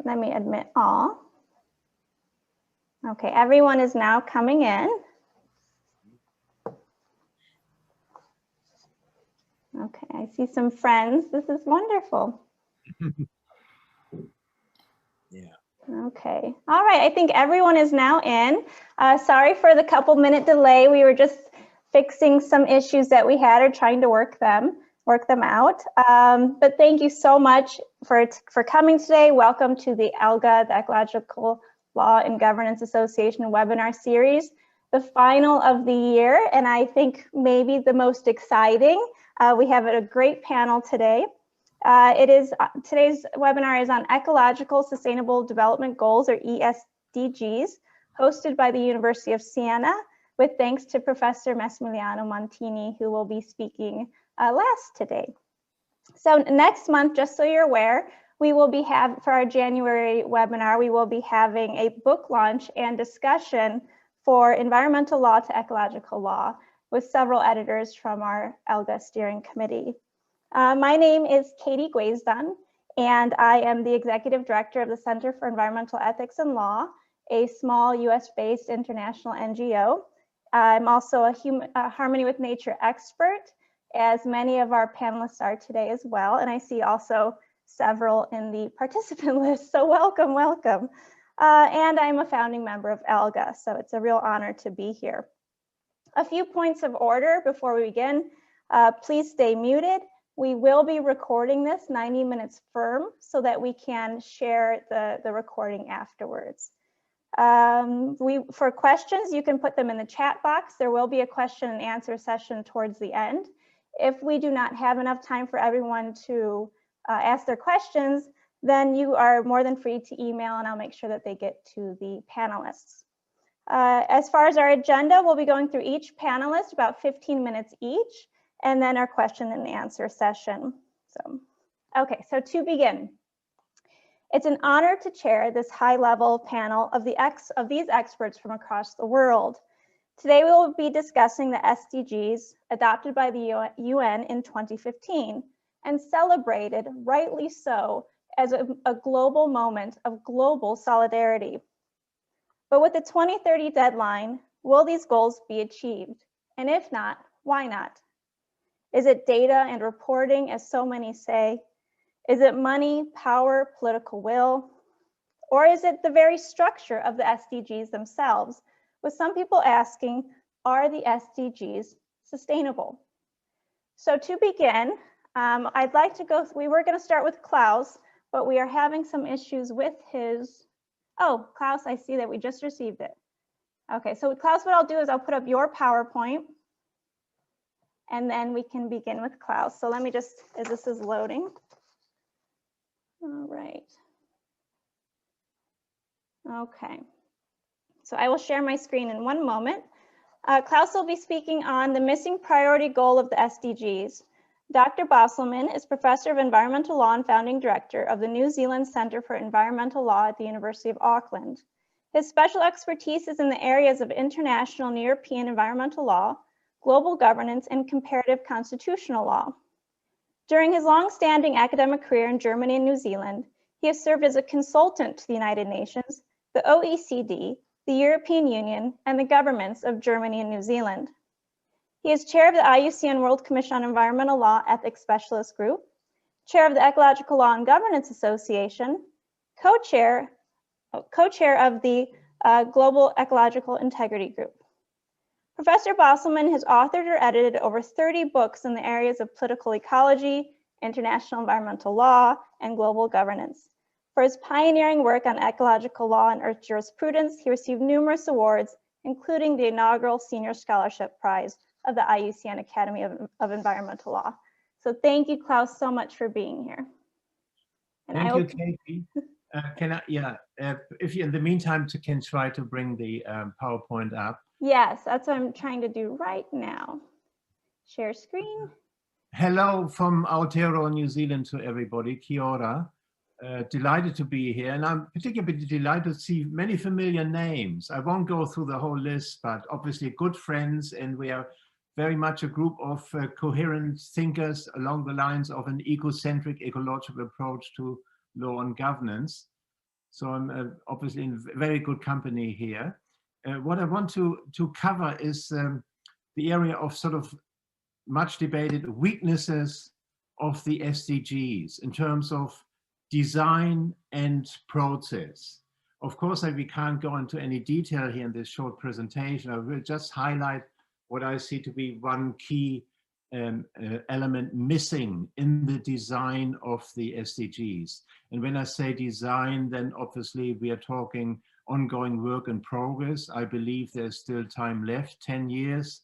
let me admit all. Okay, everyone is now coming in. Okay, I see some friends. This is wonderful. Yeah. Okay, all right, I think everyone is now in. Sorry for the couple-minute delay. We were just fixing some issues that we had or trying to work them out. But thank you so much for coming today. Welcome to the ELGA, the Ecological Law and Governance Association webinar series, the final of the year, and I think maybe the most exciting. We have a great panel today. Today's webinar is on Ecological Sustainable Development Goals, or E-SDGs, hosted by the University of Siena, with thanks to Professor Massimiliano Montini, who will be speaking last today. So next month, just so you're aware, we will be for our January webinar, we will be having a book launch and discussion for environmental law to ecological law with several editors from our ELGA steering committee. My name is Katie Guazdon, and I am the Executive Director of the Center for Environmental Ethics and Law, a small US-based international NGO. I'm also a Harmony with Nature expert, as many of our panelists are today as well, and I see also several in the participant list, so welcome, welcome. And I'm a founding member of ELGA, so it's a real honor to be here. A few points of order before we begin. Please stay muted. We will be recording this 90 minutes firm so that we can share the recording afterwards. For questions, you can put them in the chat box. There will be a question and answer session towards the end. If we do not have enough time for everyone to ask their questions, then you are more than free to email and I'll make sure that they get to the panelists. As far as our agenda, we'll be going through each panelist about 15 minutes each, and then our question and answer session. Okay, so to begin, it's an honor to chair this high-level panel of these experts from across the world. Today, we will be discussing the SDGs adopted by the UN in 2015 and celebrated, rightly so, as a global moment of global solidarity. But with the 2030 deadline, will these goals be achieved? And if not, why not? Is it data and reporting, as so many say? Is it money, power, political will? Or is it the very structure of the SDGs themselves, with some people asking, are the SDGs sustainable? So to begin, I'd like to we were going to start with Klaus, but we are having some issues with his, oh, Klaus, I see that we just received it. Okay, so Klaus, what I'll do is I'll put up your PowerPoint, and then we can begin with Klaus. So let me just, as this is loading. All right. Okay. So I will share my screen in one moment. Klaus will be speaking on the missing priority goal of the SDGs. Dr. Bosselmann is Professor of Environmental Law and Founding Director of the New Zealand Centre for Environmental Law at the University of Auckland. His special expertise is in the areas of international and European environmental law, global governance, and comparative constitutional law. During his long-standing academic career in Germany and New Zealand, he has served as a consultant to the United Nations, the OECD, the European Union, and the governments of Germany and New Zealand. He is chair of the IUCN World Commission on Environmental Law Ethics Specialist Group, chair of the Ecological Law and Governance Association, co-chair of the Global Ecological Integrity Group. Professor Bosselmann has authored or edited over 30 books in the areas of political ecology, international environmental law, and global governance. For his pioneering work on ecological law and earth jurisprudence, he received numerous awards, including the inaugural Senior Scholarship Prize of the IUCN Academy of Environmental Law. So thank you, Klaus, so much for being here. And thank you, Katie. If you, in the meantime, can try to bring the PowerPoint up. Yes, that's what I'm trying to do right now. Share screen. Hello from Aotearoa, New Zealand to everybody. Kia ora. Delighted to be here, and I'm particularly delighted to see many familiar names. I won't go through the whole list, but obviously good friends, and we are very much a group of coherent thinkers along the lines of an ecocentric ecological approach to law and governance. So I'm obviously in very good company here. What I want to cover is the area of sort of much debated weaknesses of the SDGs in terms of design and process. Of course, we can't go into any detail here in this short presentation. I will just highlight what I see to be one key element missing in the design of the SDGs. And when I say design, then obviously we are talking ongoing work in progress. I believe there's still time left, 10 years,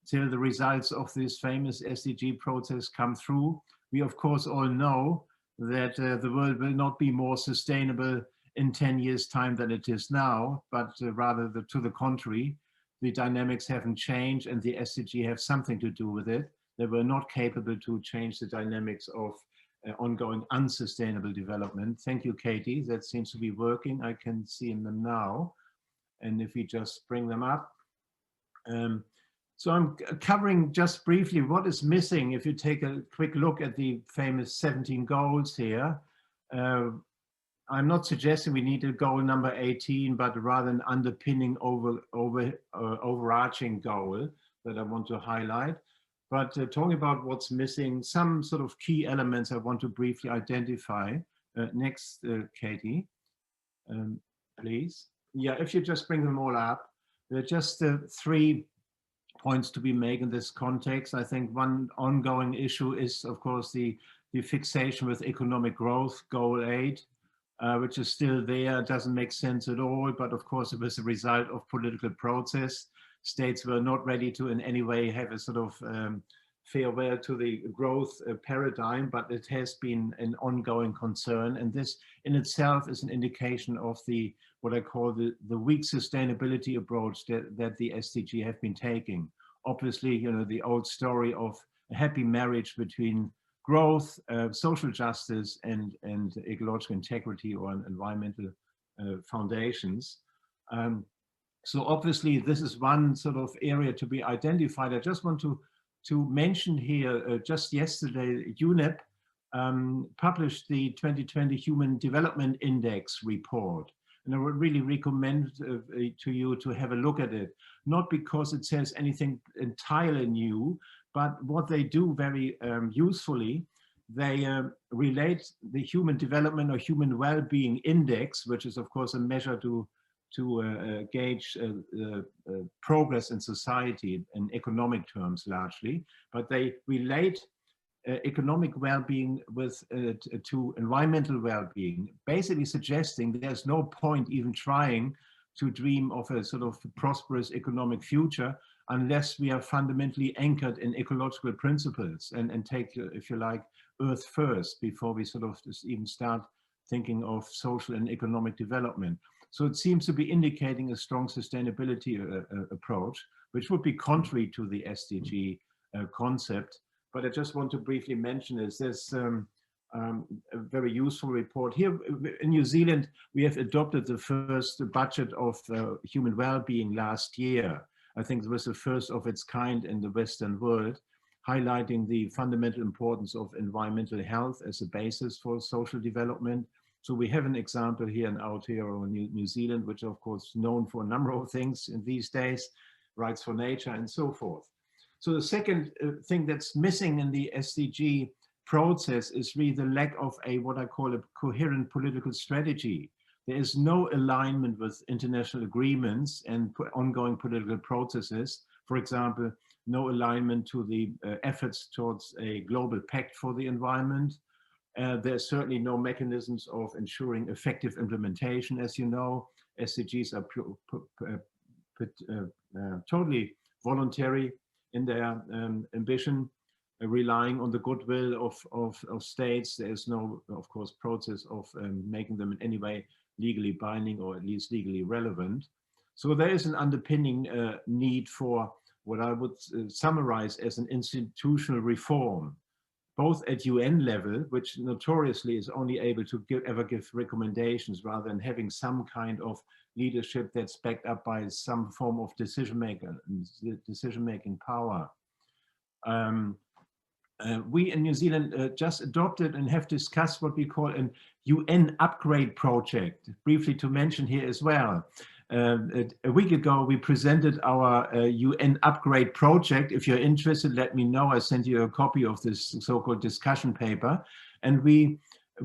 till the results of this famous SDG process come through. We of course all know that the world will not be more sustainable in 10 years time than it is now, but rather to the contrary. The dynamics haven't changed and the SDG have something to do with it. They were not capable to change the dynamics of ongoing unsustainable development. Thank you, Katie. That seems to be working. I can see them now. And if we just bring them up. So I'm covering just briefly what is missing. If you take a quick look at the famous 17 goals here, I'm not suggesting we need a goal number 18, but rather an underpinning overarching goal that I want to highlight. But talking about what's missing, some sort of key elements I want to briefly identify. Next, Katie, please. Yeah, if you just bring them all up, there are just 3 points to be made in this context. I think one ongoing issue is, of course, the fixation with economic growth, goal 8, which is still there. It doesn't make sense at all, but of course it was a result of political process. States were not ready to in any way have a sort of farewell to the growth paradigm, but it has been an ongoing concern. And this in itself is an indication of the, what I call the weak sustainability approach that the SDG have been taking. Obviously, you know, the old story of a happy marriage between growth, social justice, and ecological integrity or environmental foundations. So obviously, this is one sort of area to be identified. I just want to mention here, just yesterday, UNEP published the 2020 Human Development Index report. And I would really recommend to you to have a look at it, not because it says anything entirely new, but what they do very usefully, they relate the human development or human well-being index, which is of course a measure to gauge progress in society in economic terms largely, but they relate economic well-being with to environmental well-being, basically suggesting there's no point even trying to dream of a sort of prosperous economic future unless we are fundamentally anchored in ecological principles and take, if you like, Earth first before we sort of just even start thinking of social and economic development. So it seems to be indicating a strong sustainability approach, which would be contrary to the SDG concept. But I just want to briefly mention is there's a very useful report. Here in New Zealand, we have adopted the first budget of human well-being last year. I think it was the first of its kind in the Western world, highlighting the fundamental importance of environmental health as a basis for social development. So we have an example here in Aotearoa, New Zealand, which of course is known for a number of things in these days, rights for nature and so forth. So the second thing that's missing in the SDG process is really the lack of a, what I call a coherent political strategy. There is no alignment with international agreements and ongoing political processes. For example, no alignment to the efforts towards a global pact for the environment. There's certainly no mechanisms of ensuring effective implementation. As you know, SDGs are totally voluntary in their ambition, relying on the goodwill of states. There is no, of course, process of making them in any way legally binding or at least legally relevant. So there is an underpinning need for what I would summarize as an institutional reform, both at UN level, which notoriously is only able to ever give recommendations rather than having some kind of leadership that's backed up by some form of decision-making power. We in New Zealand just adopted and have discussed what we call an UN upgrade project. Briefly to mention here as well. A week ago, we presented our UN upgrade project. If you're interested, let me know. I sent you a copy of this so-called discussion paper. And we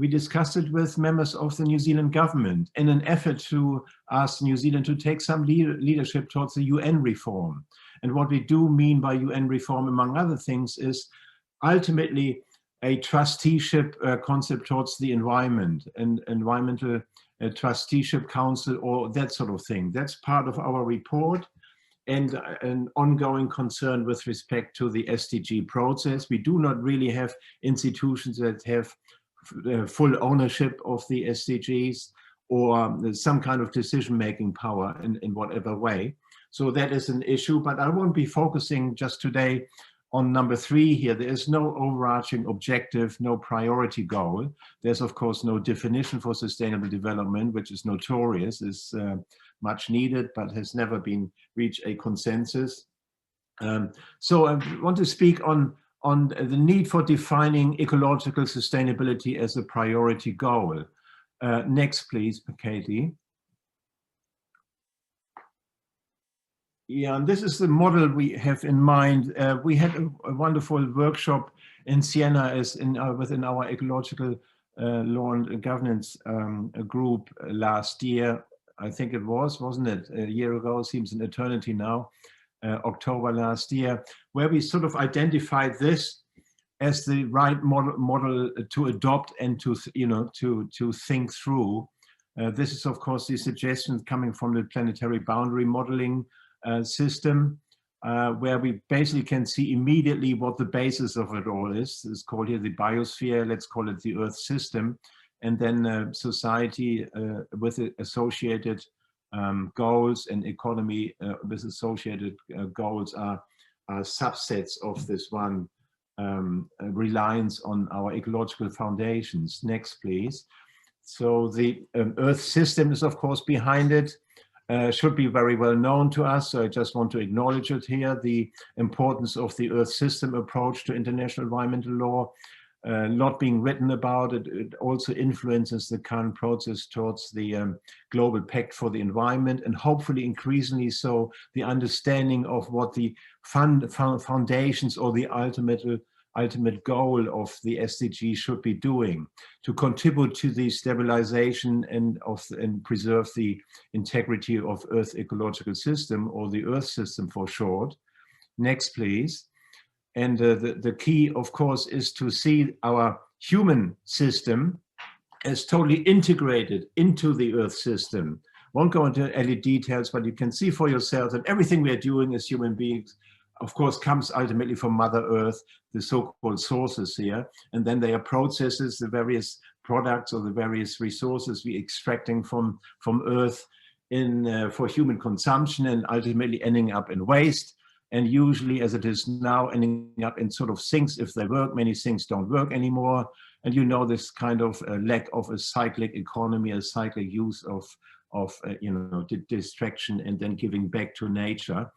discussed it with members of the New Zealand government in an effort to ask New Zealand to take some leadership towards the UN reform. And what we do mean by UN reform, among other things, is ultimately a trusteeship concept towards the environment and environmental trusteeship council or that sort of thing. That's part of our report and an ongoing concern with respect to the SDG process. We do not really have institutions that have full ownership of the SDGs or some kind of decision-making power in whatever way. So that is an issue, but I won't be focusing just today on number 3 here. There is no overarching objective, no priority goal. There's of course no definition for sustainable development, which is notorious, is much needed, but has never been reached a consensus. So I want to speak on the need for defining ecological sustainability as a priority goal. Next, please, Katie. Yeah, and this is the model we have in mind. We had a wonderful workshop in Siena within our ecological law and governance group last year. I think it was, wasn't it? A year ago, seems an eternity now, October last year, where we sort of identified this as the right model to adopt and to think through. This is, of course, the suggestions coming from the planetary boundary modeling system, where we basically can see immediately what the basis of it all is. It's called here the biosphere, let's call it the Earth system, and then society with associated goals and economy with associated goals are subsets of this one reliance on our ecological foundations. Next, please. So the Earth system is, of course, behind it. Should be very well known to us, so I just want to acknowledge it here. The importance of the Earth system approach to international environmental law, a lot being written about it. It also influences the current process towards the Global Pact for the Environment, and hopefully increasingly so the understanding of what the foundations or the ultimate goal of the SDG should be doing to contribute to the stabilization and preserve the integrity of Earth's ecological system, or the Earth system for short. Next, please. And the key, of course, is to see our human system as totally integrated into the Earth system. Won't go into any details, but you can see for yourself that everything we are doing as human beings, of course, comes ultimately from Mother Earth, the so-called sources here, and then they are processes, the various products or the various resources we extracting from Earth for human consumption, and ultimately ending up in waste, and usually, as it is now, ending up in sort of sinks if they work. Many things don't work anymore, and you know this kind of lack of a cyclic economy, a cyclic use of distraction and then giving back to nature.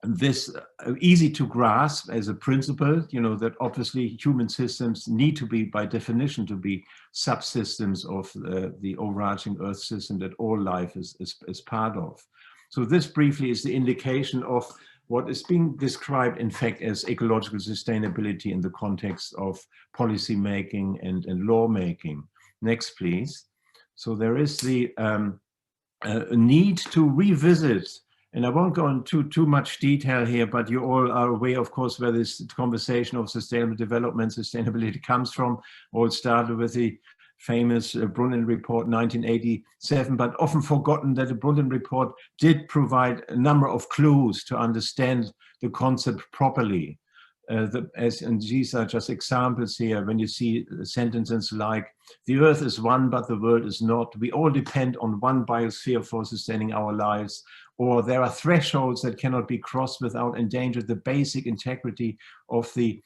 This easy to grasp as a principle, that obviously human systems need to be, by definition, to be subsystems of the overarching Earth system that all life is part of. So this briefly is the indication of what is being described, in fact, as ecological sustainability in the context of policy making and law making. Next, please. So there is the need to revisit. And I won't go into too much detail here, but you all are aware, of course, where this conversation of sustainable development, sustainability comes from. All started with the famous Brundtland Report 1987, but often forgotten that the Brundtland Report did provide a number of clues to understand the concept properly. And these are just examples here. When you see sentences like, the Earth is one, but the world is not. We all depend on one biosphere for sustaining our lives. Or there are thresholds that cannot be crossed without endangering the basic integrity of the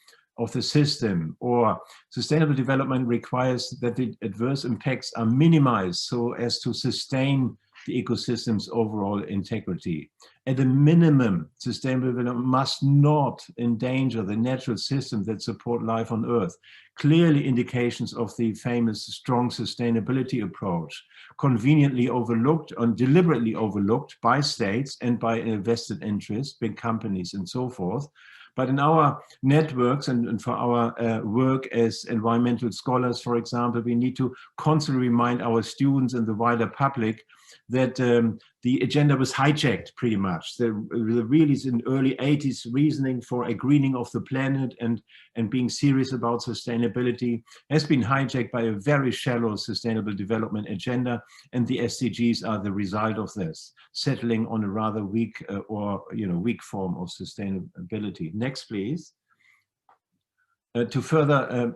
system. Or sustainable development requires that the adverse impacts are minimized so as to sustain the ecosystem's overall integrity. At a minimum, sustainable development must not endanger the natural systems that support life on Earth. Clearly indications of the famous strong sustainability approach, conveniently overlooked and deliberately overlooked by states and by invested interests, big companies and so forth. But in our networks and for our work as environmental scholars, for example, we need to constantly remind our students and the wider public that the agenda was hijacked pretty much. The really in early 80s reasoning for a greening of the planet and being serious about sustainability has been hijacked by a very shallow sustainable development agenda, and the SDGs are the result of this, settling on a rather weak weak form of sustainability. Next, please. To further,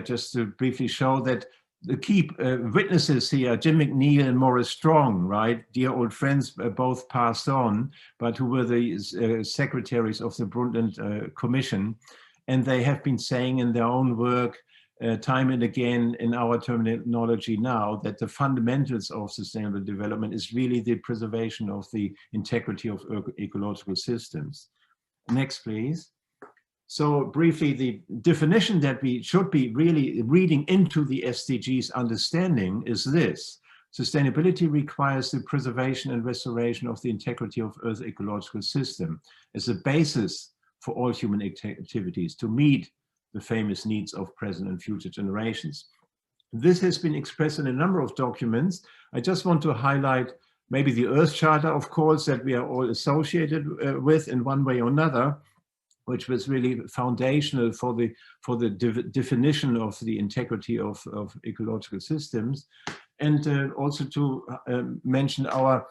just to briefly show that the key witnesses here, Jim McNeil and Maurice Strong, right? Dear old friends, both passed on, but who were the secretaries of the Brundtland Commission. And they have been saying in their own work, time and again in our terminology now, that the fundamentals of sustainable development is really the preservation of the integrity of ecological systems. Next, please. So briefly, the definition that we should be really reading into the SDGs understanding is this: sustainability requires the preservation and restoration of the integrity of Earth's ecological system as a basis for all human activities to meet the famous needs of present and future generations. This has been expressed in a number of documents. I just want to highlight maybe the Earth Charter, of course, that we are all associated with in one way or another, which was really foundational for the definition of the integrity of ecological systems. And also to mention our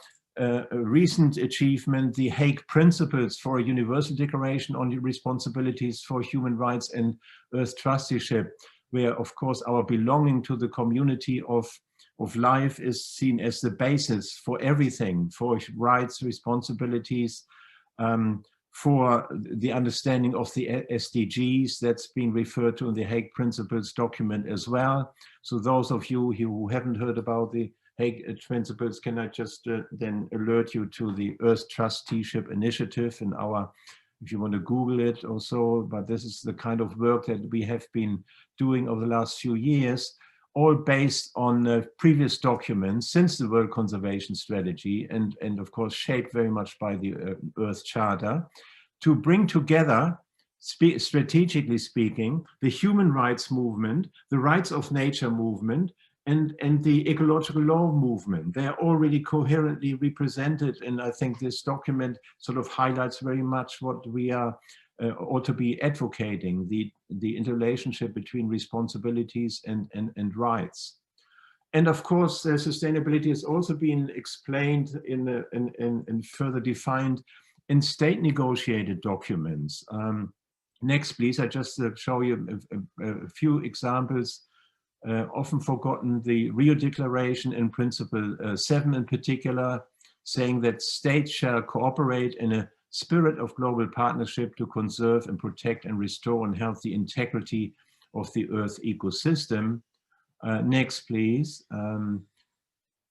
recent achievement, the Hague Principles for a Universal Declaration on the Responsibilities for Human Rights and Earth Trusteeship, where of course our belonging to the community of life is seen as the basis for everything, for rights, responsibilities, for the understanding of the SDGs that's being referred to in the Hague Principles document as well. So those of you who haven't heard about the Hague Principles, can I just then alert you to the Earth Trusteeship Initiative in our, if you want to Google it or so, but this is the kind of work that we have been doing over the last few years, all based on previous documents since the World Conservation Strategy and of course shaped very much by the Earth Charter, to bring together, strategically speaking, the human rights movement, the rights of nature movement, and the ecological law movement. They are already coherently represented, and I think this document sort of highlights very much what we are ought to be advocating, the interrelationship between responsibilities and rights. And of course, sustainability has also been explained and further defined in state negotiated documents. Next, please, I just show you a few examples. Often forgotten, the Rio Declaration in Principle 7 in particular, saying that states shall cooperate in a spirit of global partnership to conserve and protect and restore and health the integrity of the Earth ecosystem. Next, please.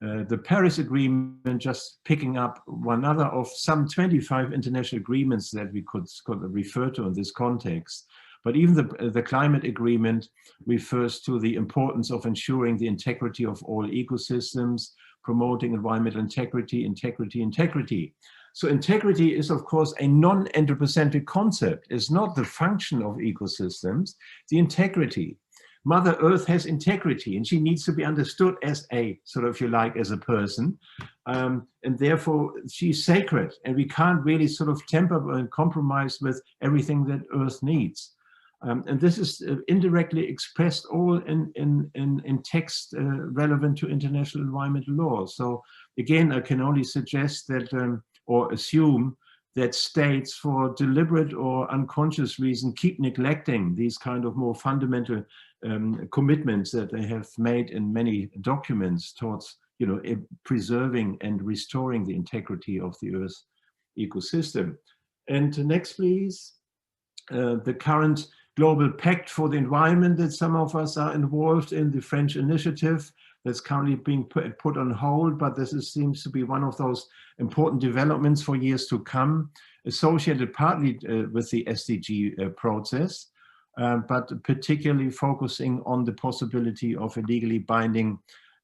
The Paris Agreement, just picking up one other of some 25 international agreements that we could refer to in this context. But even the climate agreement refers to the importance of ensuring the integrity of all ecosystems, promoting environmental integrity, integrity. So integrity is, of course, a non-anthropocentric concept. It's not the function of ecosystems, the integrity. Mother Earth has integrity, and she needs to be understood as a, sort of, if you like, as a person. And therefore, she's sacred, and we can't really sort of tamper and compromise with everything that Earth needs. And this is indirectly expressed all in text relevant to international environmental law. So again, I can only suggest that, or assume that states for deliberate or unconscious reason keep neglecting these kind of more fundamental commitments that they have made in many documents towards, you know, preserving and restoring the integrity of the Earth ecosystem. And next, please. The current Global Pact for the Environment that some of us are involved in, the French initiative, that's currently being put on hold, but seems to be one of those important developments for years to come, associated partly with the SDG process, but particularly focusing on the possibility of a legally binding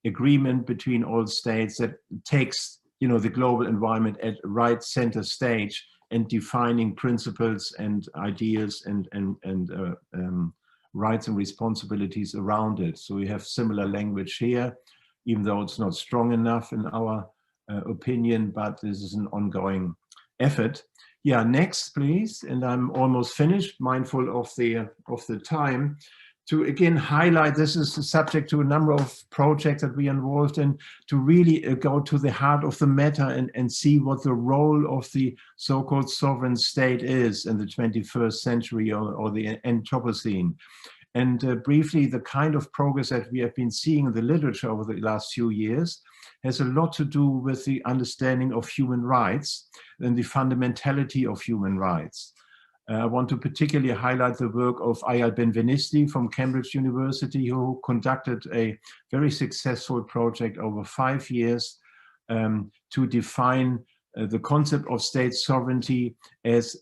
agreement between all states that takes, you know, the global environment at right center stage and defining principles and ideas and rights and responsibilities around it. So we have similar language here, even though it's not strong enough in our opinion, but this is an ongoing effort. Yeah, next please. And I'm almost finished, mindful of the time, to again highlight, this is subject to a number of projects that we are involved in, to really go to the heart of the matter and see what the role of the so-called sovereign state is in the 21st century or the Anthropocene. And briefly, the kind of progress that we have been seeing in the literature over the last few years has a lot to do with the understanding of human rights and the fundamentality of human rights. I want to particularly highlight the work of Ayal Benveniste from Cambridge University, who conducted a very successful project over 5 years to define the concept of state sovereignty as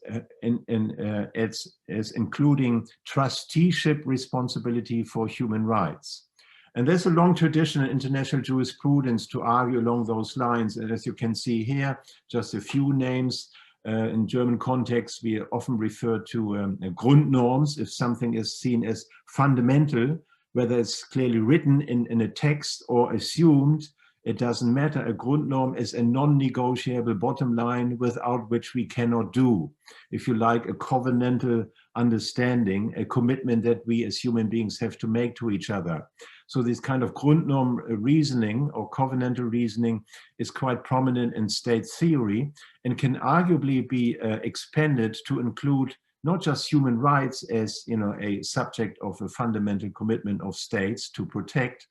including trusteeship responsibility for human rights. And there's a long tradition in international jurisprudence to argue along those lines. And as you can see here, just a few names. In German context, we often refer to Grundnorms if something is seen as fundamental, whether it's clearly written in a text or assumed, it doesn't matter. A Grundnorm is a non-negotiable bottom line without which we cannot do. If you like, a covenantal understanding, a commitment that we as human beings have to make to each other. So this kind of Grundnorm reasoning or covenantal reasoning is quite prominent in state theory and can arguably be expanded to include not just human rights as, you know, a subject of a fundamental commitment of states to protect,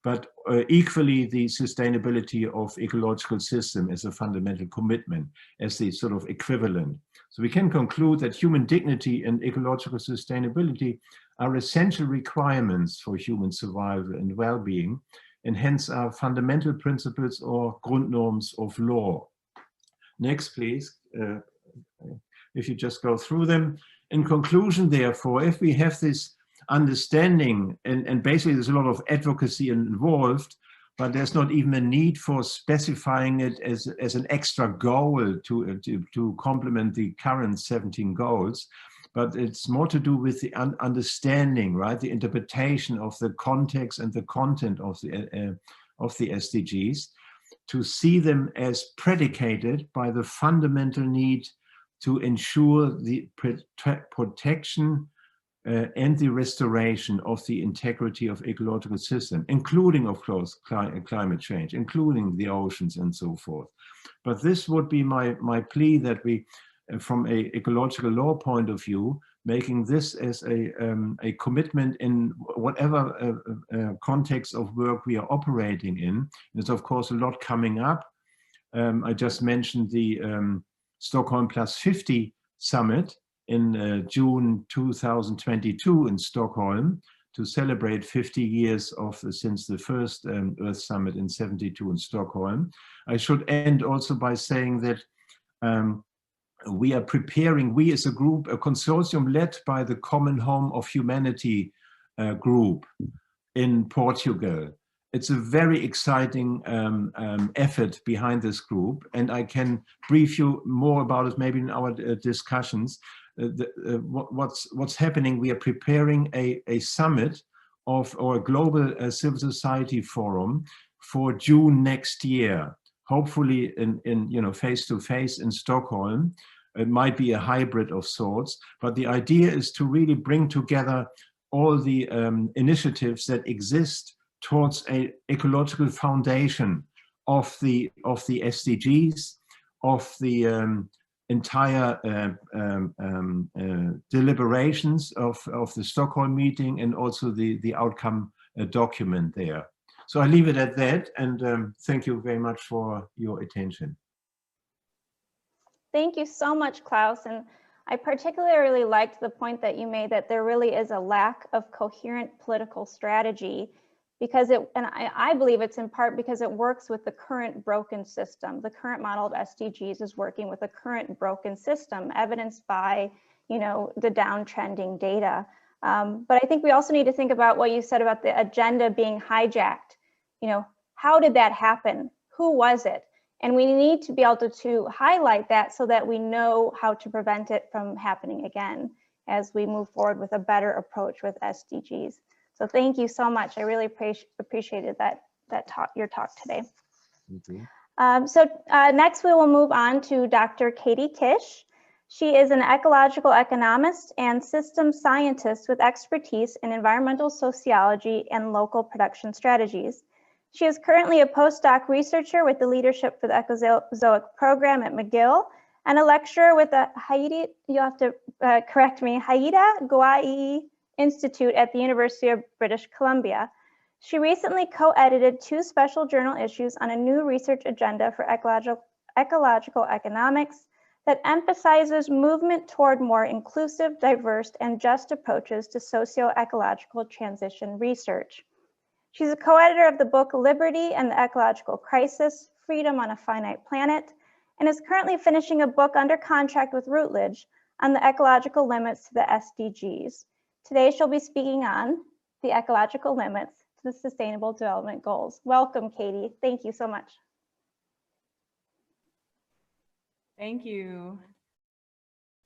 but equally the sustainability of ecological system as a fundamental commitment, as the sort of equivalent. So we can conclude that human dignity and ecological sustainability are essential requirements for human survival and well-being, and hence are fundamental principles or Grundnorms of law. Next, please. If you just go through them. In conclusion, therefore, if we have this understanding, and basically there's a lot of advocacy involved, but there's not even a need for specifying it as an extra goal to complement the current 17 goals, but it's more to do with the understanding, right? The interpretation of the context and the content of the SDGs, to see them as predicated by the fundamental need to ensure the protection and the restoration of the integrity of ecological system, including, of course, climate change, including the oceans and so forth. But this would be my plea, that we, from an ecological law point of view, making this as a commitment in whatever context of work we are operating in. There's, of course, a lot coming up. I just mentioned the Stockholm Plus 50 Summit in June 2022 in Stockholm, to celebrate 50 years since the first Earth Summit in 72 in Stockholm. I should end also by saying that we are preparing, we as a group, a consortium led by the Common Home of Humanity group in Portugal. It's a very exciting effort behind this group, and I can brief you more about it maybe in our discussions. What's happening, we are preparing a summit or a global civil society forum for June next year, hopefully in face-to-face in Stockholm. It might be a hybrid of sorts, but the idea is to really bring together all the initiatives that exist towards an ecological foundation of the SDGs, of the entire deliberations of the Stockholm meeting, and also the outcome document there. So I leave it at that, and thank you very much for your attention. Thank you so much, Klaus. And I particularly liked the point that you made, that there really is a lack of coherent political strategy because I believe it's in part because it works with the current broken system. The current model of SDGs is working with a current broken system, evidenced by, you know, the downtrending data. But I think we also need to think about what you said about the agenda being hijacked. You know, how did that happen? Who was it? And we need to be able to highlight that so that we know how to prevent it from happening again as we move forward with a better approach with SDGs. So thank you so much. I really appreciated your talk today. Next we will move on to Dr. Katie Kish. She is an ecological economist and systems scientist with expertise in environmental sociology and local production strategies. She is currently a postdoc researcher with the Leadership for the Ecozoic Program at McGill and a lecturer with the Haida Gwaii Institute at the University of British Columbia. She recently co-edited 2 special journal issues on a new research agenda for ecological economics that emphasizes movement toward more inclusive, diverse, and just approaches to socio-ecological transition research. She's a co-editor of the book Liberty and the Ecological Crisis, Freedom on a Finite Planet, and is currently finishing a book under contract with Routledge on the ecological limits to the SDGs. Today, she'll be speaking on the ecological limits to the Sustainable Development Goals. Welcome, Katie. Thank you so much. Thank you.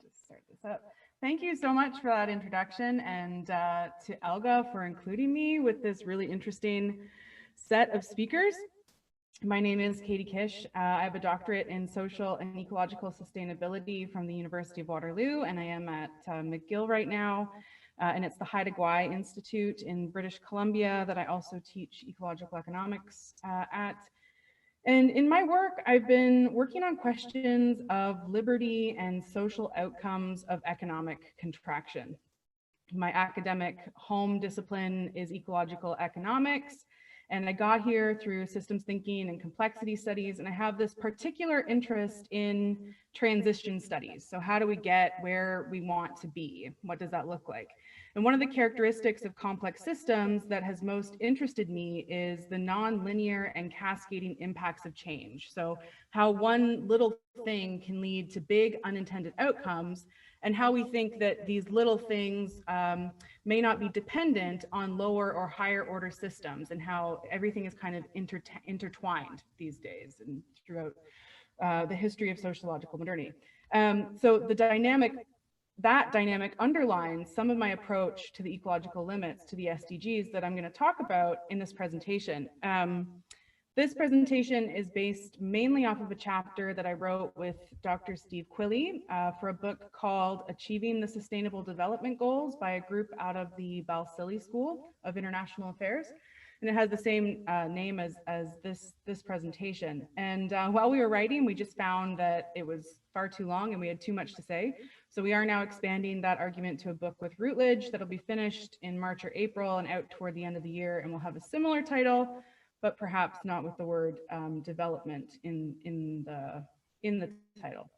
Just start this up. Thank you so much for that introduction, and to Elga for including me with this really interesting set of speakers. My name is Katie Kish. I have a doctorate in social and ecological sustainability from the University of Waterloo, and I am at McGill right now. And it's the Haida Gwaii Institute in British Columbia that I also teach ecological economics at. And in my work, I've been working on questions of liberty and social outcomes of economic contraction. My academic home discipline is ecological economics, and I got here through systems thinking and complexity studies, and I have this particular interest in transition studies. So how do we get where we want to be? What does that look like? And one of the characteristics of complex systems that has most interested me is the non-linear and cascading impacts of change. So how one little thing can lead to big unintended outcomes, and how we think that these little things may not be dependent on lower or higher order systems, and how everything is kind of intertwined these days and throughout the history of sociological modernity. So that dynamic underlines some of my approach to the ecological limits to the SDGs that I'm going to talk about in this presentation. This presentation is based mainly off of a chapter that I wrote with Dr. Steve Quilley for a book called Achieving the Sustainable Development Goals by a group out of the Balsillie School of International Affairs. And it has the same name as this presentation. And while we were writing, we just found that it was far too long and we had too much to say. So we are now expanding that argument to a book with Routledge that'll be finished in March or April and out toward the end of the year, and we'll have a similar title, but perhaps not with the word development in the title.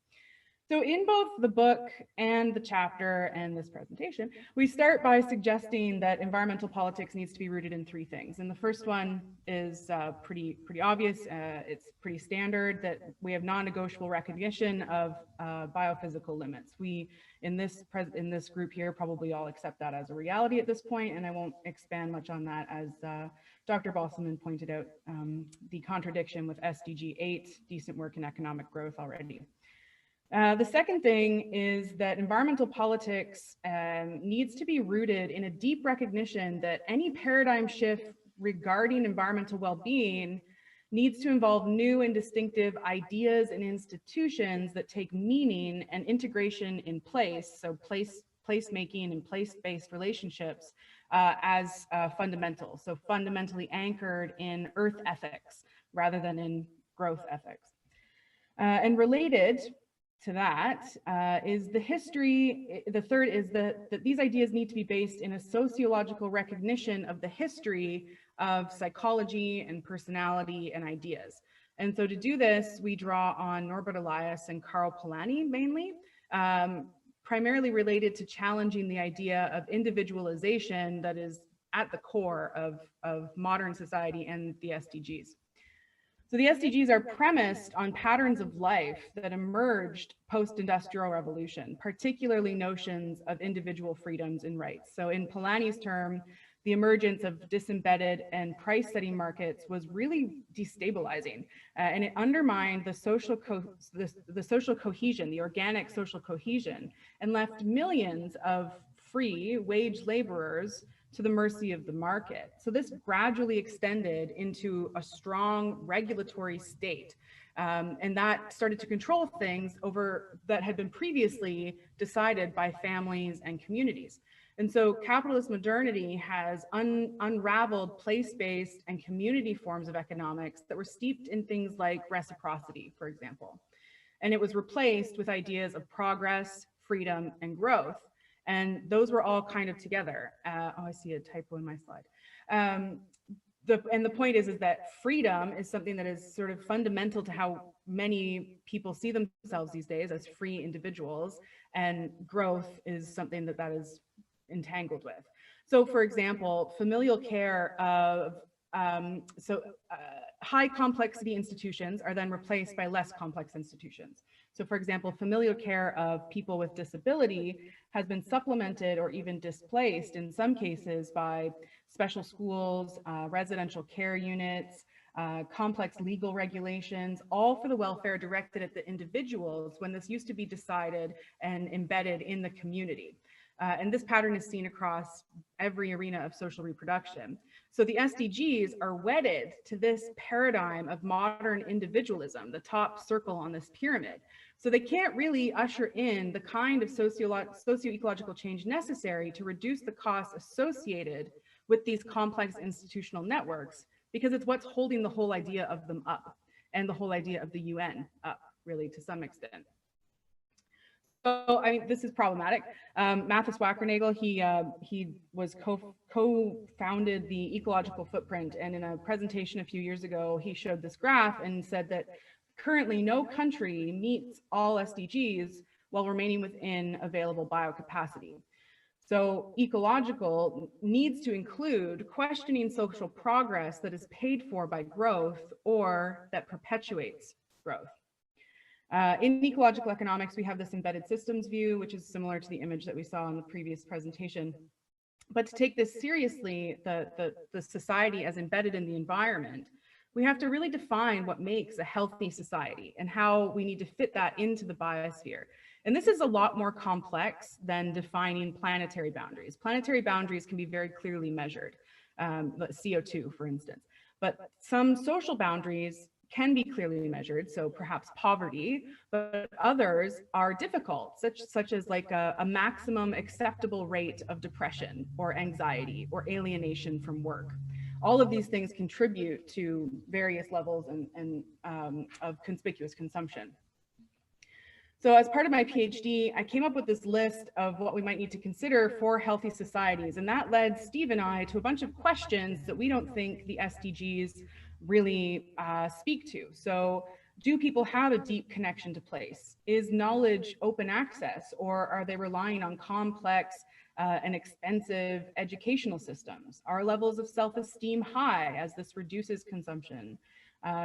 So in both the book and the chapter and this presentation, we start by suggesting that environmental politics needs to be rooted in 3 things. And the first one is pretty obvious. It's pretty standard that we have non-negotiable recognition of biophysical limits. We, in this group here, probably all accept that as a reality at this point, and I won't expand much on that, as Dr. Bosselmann pointed out the contradiction with SDG 8, decent work and economic growth already. The second thing is that environmental politics needs to be rooted in a deep recognition that any paradigm shift regarding environmental well-being needs to involve new and distinctive ideas and institutions that take meaning and integration in place, so placemaking and place-based relationships as fundamental, so fundamentally anchored in earth ethics rather than in growth ethics. And related to that is the history. The third is that these ideas need to be based in a sociological recognition of the history of psychology and personality and ideas. And so to do this, we draw on Norbert Elias and Karl Polanyi mainly, primarily related to challenging the idea of individualization that is at the core of modern society and the SDGs. So the SDGs are premised on patterns of life that emerged post-industrial revolution, particularly notions of individual freedoms and rights. So in Polanyi's term, the emergence of disembedded and price-setting markets was really destabilizing, and it undermined the social cohesion, the organic social cohesion, and left millions of free wage laborers to the mercy of the market. So this gradually extended into a strong regulatory state, and that started to control things over that had been previously decided by families and communities. And so capitalist modernity has unraveled place-based and community forms of economics that were steeped in things like reciprocity, for example. And it was replaced with ideas of progress, freedom, and growth. And those were all kind of together. Oh, I see a typo in my slide. And the point is that freedom is something that is sort of fundamental to how many people see themselves these days as free individuals, and growth is something that is entangled with. So for example, familial care of high complexity institutions are then replaced by less complex institutions. So for example, familial care of people with disability has been supplemented or even displaced in some cases by special schools, residential care units, complex legal regulations, all for the welfare directed at the individuals when this used to be decided and embedded in the community. And this pattern is seen across every arena of social reproduction. So the SDGs are wedded to this paradigm of modern individualism, the top circle on this pyramid. So they can't really usher in the kind of socio-ecological change necessary to reduce the costs associated with these complex institutional networks, because it's what's holding the whole idea of them up, and the whole idea of the UN up, really, to some extent. So, I mean, this is problematic. Mathis Wackernagel, he was co-founded the Ecological Footprint, and in a presentation a few years ago, he showed this graph and said that currently no country meets all SDGs while remaining within available biocapacity. So ecological needs to include questioning social progress that is paid for by growth or that perpetuates growth. In ecological economics, we have this embedded systems view, which is similar to the image that we saw in the previous presentation. But to take this seriously, the society as embedded in the environment, we have to really define what makes a healthy society and how we need to fit that into the biosphere. And this is a lot more complex than defining planetary boundaries. Planetary boundaries can be very clearly measured, CO2, for instance. But some social boundaries can be clearly measured, so perhaps poverty, but others are difficult, such as like a maximum acceptable rate of depression or anxiety or alienation from work. All of these things contribute to various levels of conspicuous consumption. So as part of my PhD, I came up with this list of what we might need to consider for healthy societies. And that led Steve and I to a bunch of questions that we don't think the SDGs really speak to. So do people have a deep connection to place? Is knowledge open access, or are they relying on complex and expensive educational systems? Are levels of self-esteem high as this reduces consumption?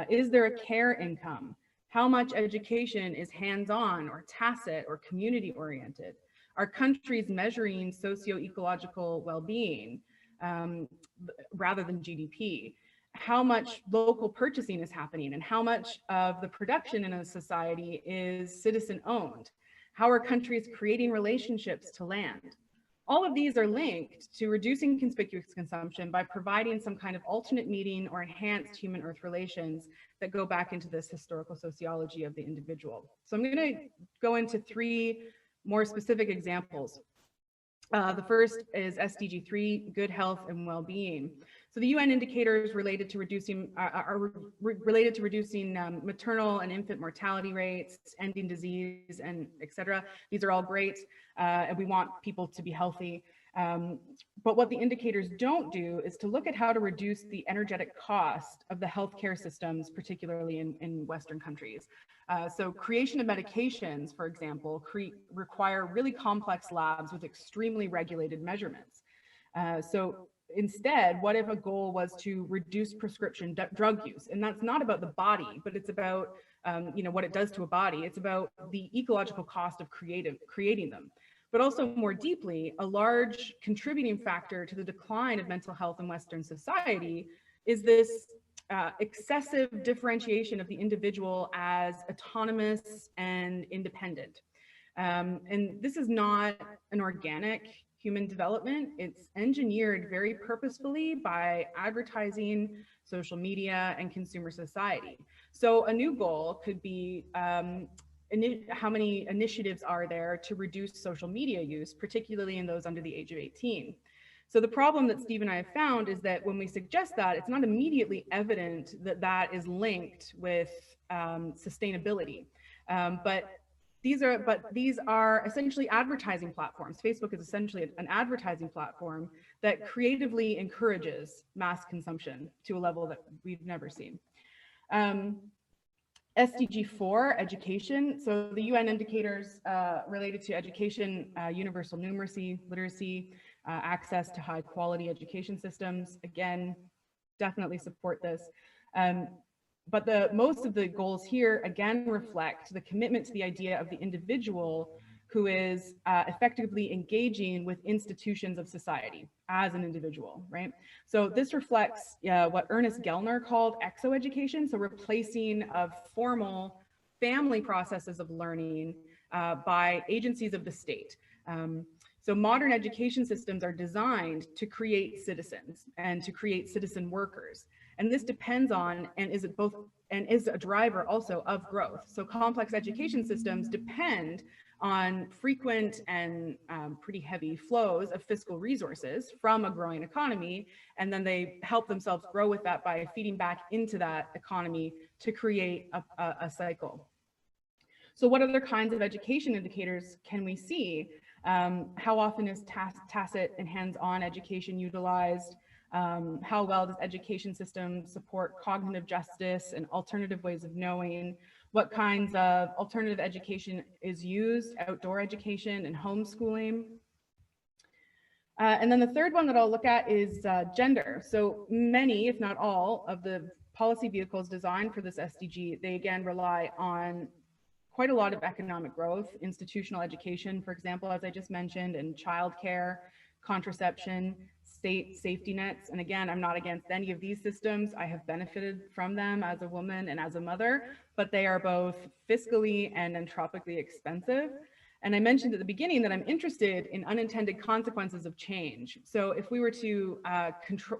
Is there a care income? How much education is hands-on or tacit or community-oriented? Are countries measuring socio-ecological well-being rather than GDP? How much local purchasing is happening, and how much of the production in a society is citizen-owned? How are countries creating relationships to land? All of these are linked to reducing conspicuous consumption by providing some kind of alternate meaning or enhanced human-earth relations that go back into this historical sociology of the individual. So I'm going to go into three more specific examples. The first is SDG 3, good health and well-being. So the UN indicators related to reducing maternal and infant mortality rates, ending disease, and etc. These are all great, and we want people to be healthy. But what the indicators don't do is to look at how to reduce the energetic cost of the healthcare systems, particularly in Western countries. So creation of medications, for example, require really complex labs with extremely regulated measurements. So instead, what if a goal was to reduce prescription drug use? And that's not about the body, but it's about what it does to a body. It's about the ecological cost of creating them. But also more deeply, a large contributing factor to the decline of mental health in Western society is this excessive differentiation of the individual as autonomous and independent. And this is not an organic human development. It's engineered very purposefully by advertising, social media, and consumer society. So a new goal could be how many initiatives are there to reduce social media use, particularly in those under the age of 18. So the problem that Steve and I have found is that when we suggest that, it's not immediately evident that that is linked with sustainability. But these are essentially advertising platforms. Facebook is essentially an advertising platform that creatively encourages mass consumption to a level that we've never seen. SDG 4, education. So the UN indicators related to education, universal numeracy, literacy, access to high quality education systems. Again, definitely support this. But most of the goals here, again, reflect the commitment to the idea of the individual who is effectively engaging with institutions of society as an individual, right? So this reflects what Ernest Gellner called exoeducation, so replacing of formal family processes of learning by agencies of the state. So modern education systems are designed to create citizens and to create citizen workers. And this depends on and is a driver also of growth. So complex education systems depend on frequent and pretty heavy flows of fiscal resources from a growing economy, and then they help themselves grow with that by feeding back into that economy to create a cycle. So what other kinds of education indicators can we see? How often is tacit and hands-on education utilized? How well does education systems support cognitive justice and alternative ways of knowing? What kinds of alternative education is used, outdoor education and homeschooling? And then the third one that I'll look at is gender. So many, if not all, of the policy vehicles designed for this SDG, they again rely on quite a lot of economic growth, institutional education, for example, as I just mentioned, and childcare, contraception, state safety nets. And again, I'm not against any of these systems. I have benefited from them as a woman and as a mother, but they are both fiscally and entropically expensive. And I mentioned at the beginning that I'm interested in unintended consequences of change. So if we were to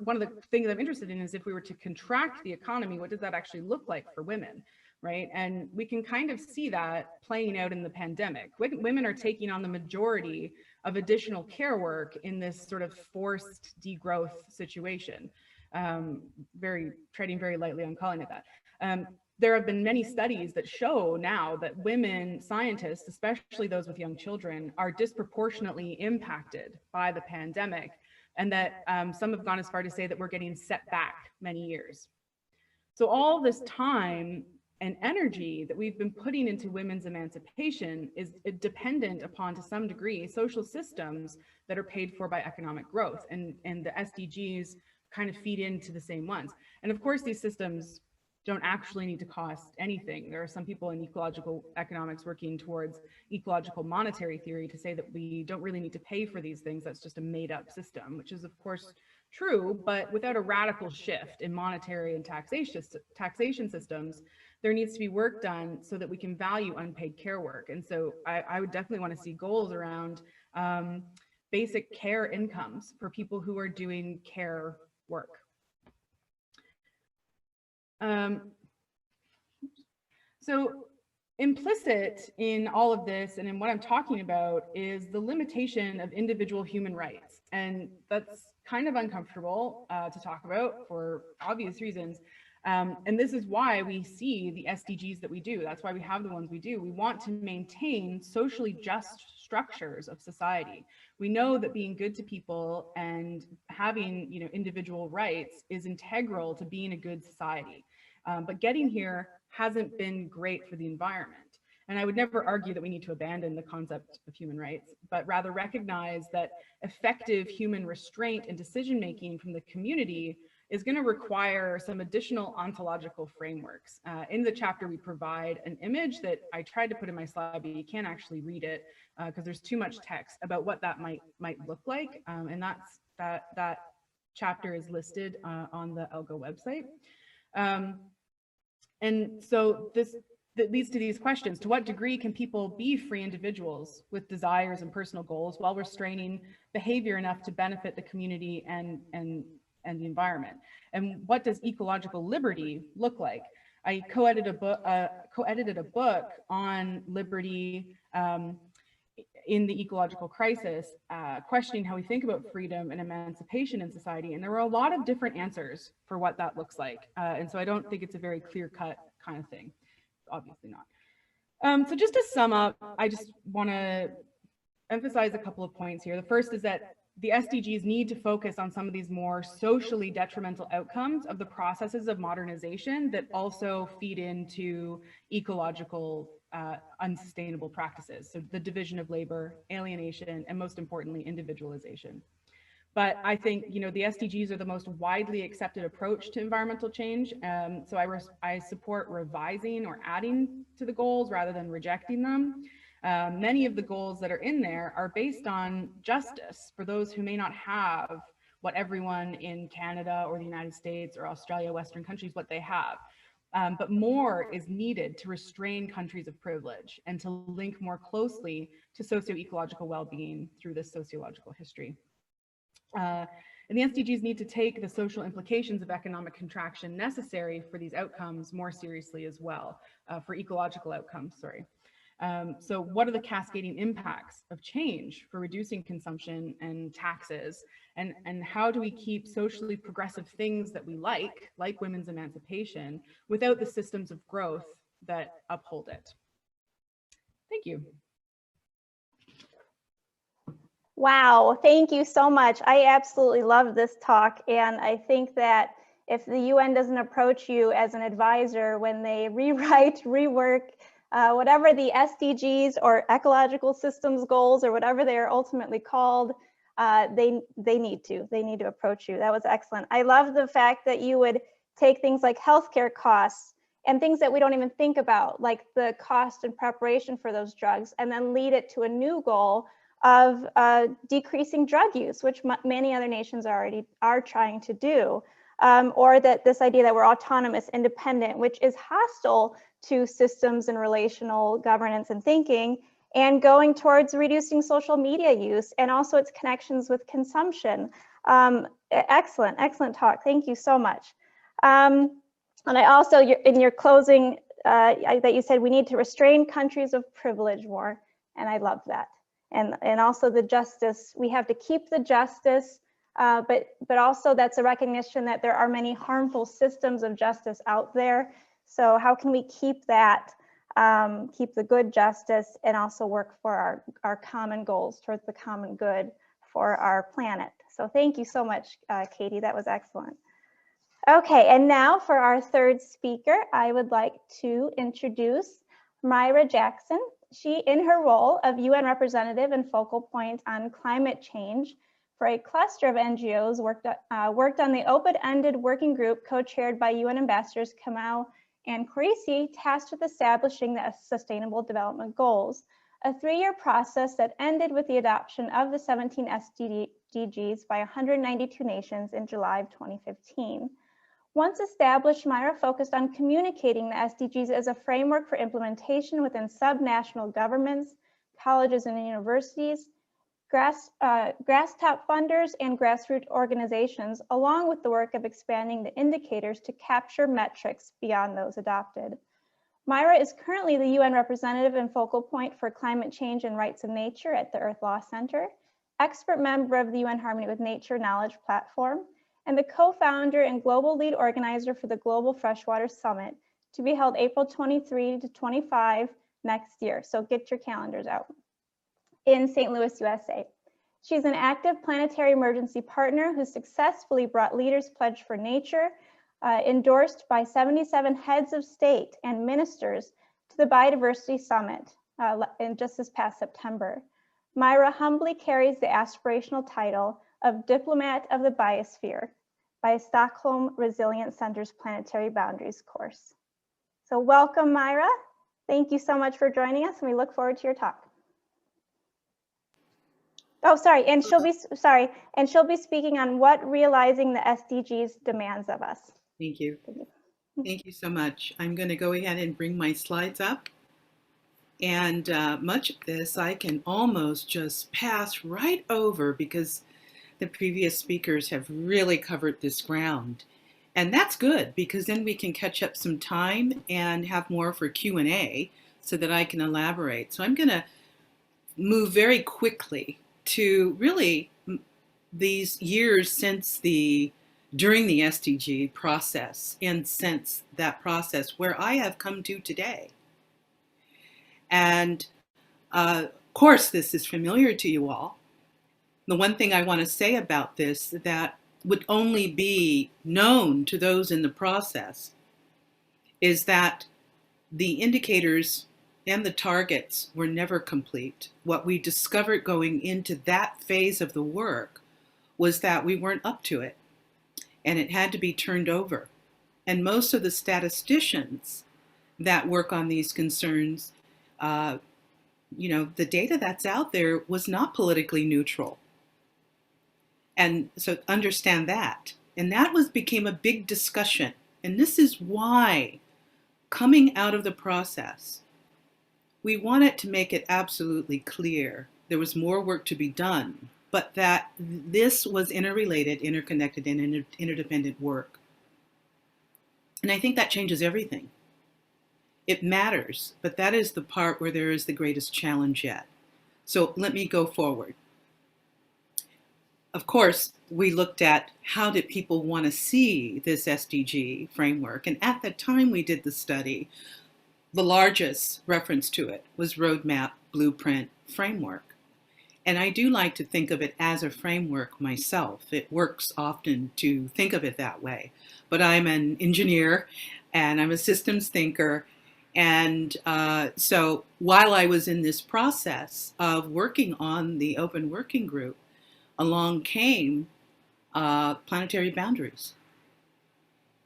one of the things I'm interested in is if we were to contract the economy, what does that actually look like for women? Right? And we can kind of see that playing out in the pandemic. Women are taking on the majority of additional care work in this sort of forced degrowth situation. Treading very lightly on calling it that. There have been many studies that show now that women scientists, especially those with young children, are disproportionately impacted by the pandemic, and that some have gone as far to say that we're getting set back many years. So all this time and energy that we've been putting into women's emancipation is dependent upon, to some degree, social systems that are paid for by economic growth, and the SDGs kind of feed into the same ones. And of course, these systems don't actually need to cost anything. There are some people in ecological economics working towards ecological monetary theory to say that we don't really need to pay for these things. That's just a made up system, which is of course true, but without a radical shift in monetary and taxation systems, there needs to be work done so that we can value unpaid care work. And so I would definitely want to see goals around basic care incomes for people who are doing care work. So implicit in all of this and in what I'm talking about is the limitation of individual human rights. And that's kind of uncomfortable to talk about for obvious reasons. And this is why we see the SDGs that we do. That's why we have the ones we do. We want to maintain socially just structures of society. We know that being good to people and having, individual rights is integral to being a good society. But getting here hasn't been great for the environment. And I would never argue that we need to abandon the concept of human rights, but rather recognize that effective human restraint and decision-making from the community is going to require some additional ontological frameworks. In the chapter, we provide an image that I tried to put in my slide, but you can't actually read it because there's too much text about what that might look like. And that chapter is listed on the ELGO website. And so that leads to these questions. To what degree can people be free individuals with desires and personal goals while restraining behavior enough to benefit the community and the environment? And what does ecological liberty look like? I co-edited a book on liberty in the ecological crisis, questioning how we think about freedom and emancipation in society. And there were a lot of different answers for what that looks like. And so I don't think it's a very clear-cut kind of thing. Obviously not. So just to sum up, I just want to emphasize a couple of points here. The first is that the SDGs need to focus on some of these more socially detrimental outcomes of the processes of modernization that also feed into ecological unsustainable practices. So the division of labor, alienation, and most importantly, individualization. But I think, you know, the SDGs are the most widely accepted approach to environmental change. So I support revising or adding to the goals rather than rejecting them. Many of the goals that are in there are based on justice for those who may not have what everyone in Canada or the United States or Australia, Western countries, what they have. But more is needed to restrain countries of privilege and to link more closely to socio-ecological well-being through this sociological history. And the SDGs need to take the social implications of economic contraction necessary for these outcomes more seriously as well, for ecological outcomes, sorry. So what are the cascading impacts of change for reducing consumption and taxes? And how do we keep socially progressive things that we like women's emancipation, without the systems of growth that uphold it? Thank you. Wow, thank you so much. I absolutely love this talk. And I think that if the UN doesn't approach you as an advisor when they rewrite, rework, whatever the SDGs or ecological systems goals or whatever they are ultimately called, they need to approach you. That was excellent. I love the fact that you would take things like healthcare costs and things that we don't even think about, like the cost and preparation for those drugs, and then lead it to a new goal of decreasing drug use, which many other nations already are trying to do, or that this idea that we're autonomous, independent, which is hostile to systems and relational governance and thinking, and going towards reducing social media use and also its connections with consumption. Excellent, excellent talk. Thank you so much. And I also, in your closing, that you said we need to restrain countries of privilege more, and I love that. And also the justice, we have to keep the justice, but also that's a recognition that there are many harmful systems of justice out there. So how can we keep that, keep the good justice, and also work for our common goals towards the common good for our planet? So thank you so much, Katie, that was excellent. Okay, and now for our third speaker, I would like to introduce Myra Jackson. She, in her role of UN representative and focal point on climate change for a cluster of NGOs, worked on the open-ended working group co-chaired by UN ambassadors Kamau and Qureshi, tasked with establishing the Sustainable Development Goals, a 3-year process that ended with the adoption of the 17 SDGs by 192 nations in July of 2015. Once established, Myra focused on communicating the SDGs as a framework for implementation within subnational governments, colleges and universities, grass-top funders, and grassroots organizations, along with the work of expanding the indicators to capture metrics beyond those adopted. Myra is currently the UN representative and focal point for climate change and rights of nature at the Earth Law Center, expert member of the UN Harmony with Nature Knowledge Platform, and the co-founder and global lead organizer for the Global Freshwater Summit, to be held April 23 to 25 next year. So get your calendars out, in St. Louis, USA. She's an active planetary emergency partner who successfully brought Leaders Pledge for Nature, endorsed by 77 heads of state and ministers, to the Biodiversity Summit in just this past September. Myra humbly carries the aspirational title of Diplomat of the Biosphere by Stockholm Resilience Center's Planetary Boundaries course. So welcome, Myra. Thank you so much for joining us, and we look forward to your talk. Oh, sorry, and she'll be speaking on what realizing the SDGs demands of us. Thank you. Thank you so much. I'm going to go ahead and bring my slides up. And much of this I can almost just pass right over because the previous speakers have really covered this ground. And that's good because then we can catch up some time and have more for Q&A so that I can elaborate. So I'm going to move very quickly to really these years since during the SDG process and since that process where I have come to today. And of course, this is familiar to you all. The one thing I want to say about this that would only be known to those in the process is that the indicators and the targets were never complete. What we discovered going into that phase of the work was that we weren't up to it and it had to be turned over. And most of the statisticians that work on these concerns, the data that's out there was not politically neutral. And so understand that. And that became a big discussion. And this is why coming out of the process, we wanted to make it absolutely clear there was more work to be done, but that this was interrelated, interconnected, and interdependent work. And I think that changes everything. It matters, but that is the part where there is the greatest challenge yet. So let me go forward. Of course, we looked at how did people want to see this SDG framework. And at the time we did the study, the largest reference to it was Roadmap, Blueprint, Framework. And I do like to think of it as a framework myself. It works often to think of it that way. But I'm an engineer and I'm a systems thinker. And so while I was in this process of working on the open working group, along came planetary boundaries.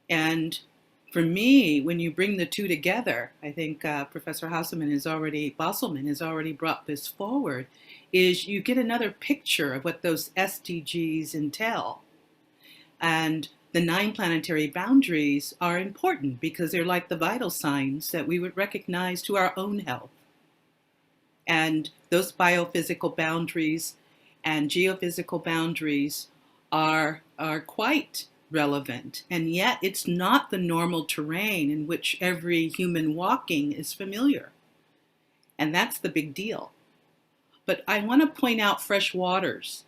And for me, when you bring the two together, I think Professor Bosselmann has already brought this forward, is you get another picture of what those SDGs entail. And the 9 planetary boundaries are important because they're like the vital signs that we would recognize to our own health. And those biophysical boundaries and geophysical boundaries are quite relevant. And yet it's not the normal terrain in which every human walking is familiar. And that's the big deal. But I want to point out fresh waters,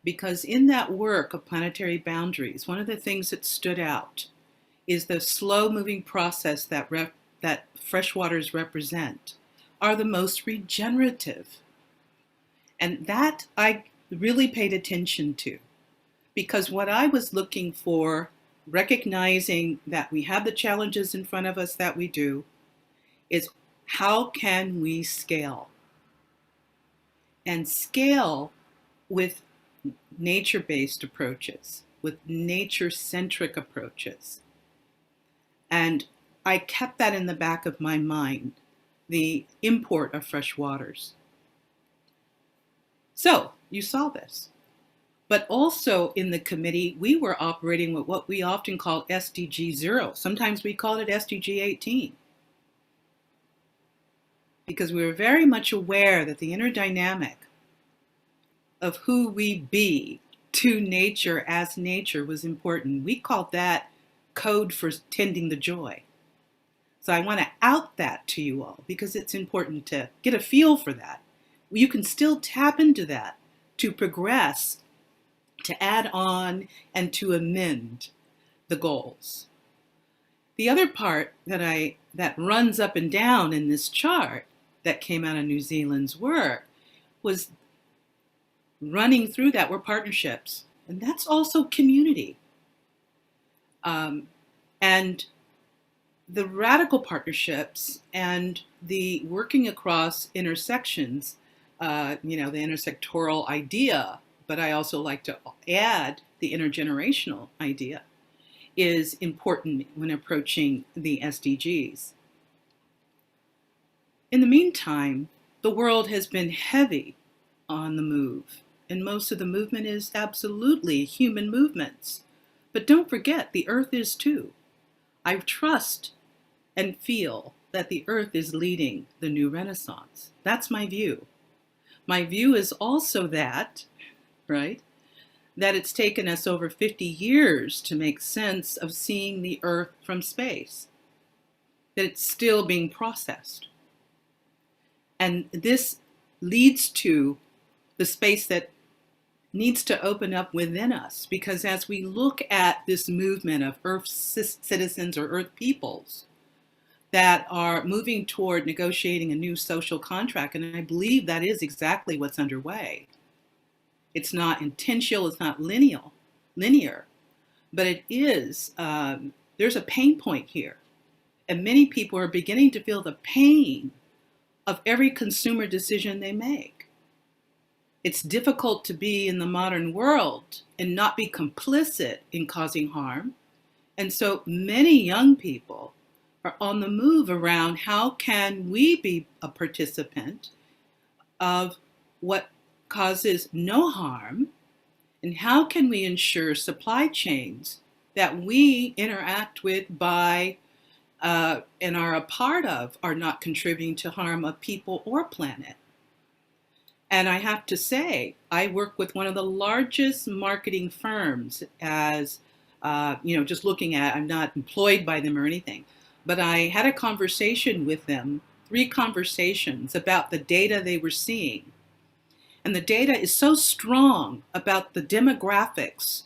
because in that work of planetary boundaries, one of the things that stood out is the slow-moving process that freshwaters represent are the most regenerative. And that I really paid attention to, because what I was looking for, recognizing that we have the challenges in front of us that we do, is how can we scale? And scale with nature-based approaches, with nature-centric approaches. And I kept that in the back of my mind, the import of fresh waters. So you saw this. But also in the committee, we were operating with what we often call SDG 0. Sometimes we call it SDG 18. Because we were very much aware that the inner dynamic of who we be to nature as nature was important. We called that code for tending the joy. So I want to out that to you all because it's important to get a feel for that. You can still tap into that to progress, to add on, and to amend the goals. The other part that runs up and down in this chart that came out of New Zealand's work was running through that were partnerships. And that's also community. And the radical partnerships and the working across intersections, the intersectoral idea, but I also like to add the intergenerational idea, is important when approaching the SDGs. In the meantime, the world has been heavy on the move, and most of the movement is absolutely human movements. But don't forget, the Earth is too. I trust and feel that the Earth is leading the new Renaissance. That's my view. My view is also that, right, that it's taken us over 50 years to make sense of seeing the Earth from space, that it's still being processed. And this leads to the space that needs to open up within us, because as we look at this movement of Earth citizens or Earth peoples that are moving toward negotiating a new social contract, and I believe that is exactly what's underway. It's not intentional, it's not linear, but it is, there's a pain point here. And many people are beginning to feel the pain of every consumer decision they make. It's difficult to be in the modern world and not be complicit in causing harm. And so many young people are on the move around how can we be a participant of what causes no harm, and how can we ensure supply chains that we interact with by and are a part of are not contributing to harm of people or planet. And I have to say, I work with one of the largest marketing firms as, just looking at, I'm not employed by them or anything, but I had a conversation with them, 3 conversations about the data they were seeing. And the data is so strong about the demographics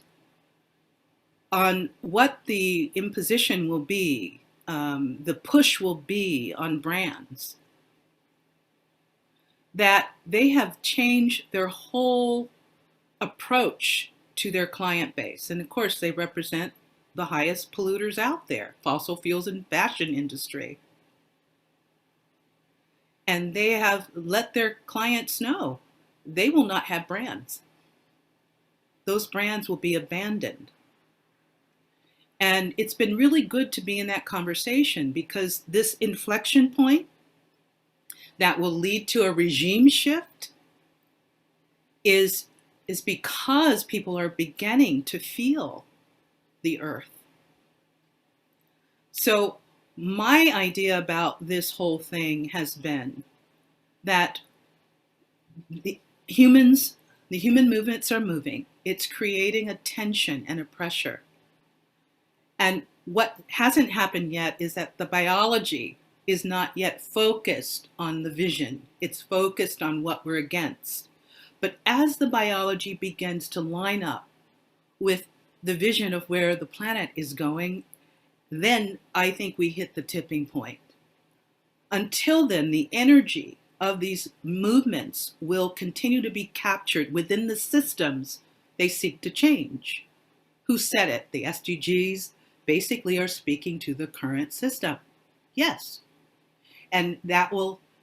on what the imposition will be, the push will be on brands, that they have changed their whole approach to their client base. And of course, they represent the highest polluters out there, fossil fuels and fashion industry. And they have let their clients know they will not have brands. Those brands will be abandoned. And it's been really good to be in that conversation, because this inflection point that will lead to a regime shift is because people are beginning to feel the Earth. So my idea about this whole thing has been that the human movements are moving. It's creating a tension and a pressure. And what hasn't happened yet is that the biology is not yet focused on the vision. It's focused on what we're against. But as the biology begins to line up with the vision of where the planet is going, then I think we hit the tipping point. Until then, the energy of these movements will continue to be captured within the systems they seek to change. Who said it? The SDGs basically are speaking to the current system. Yes. And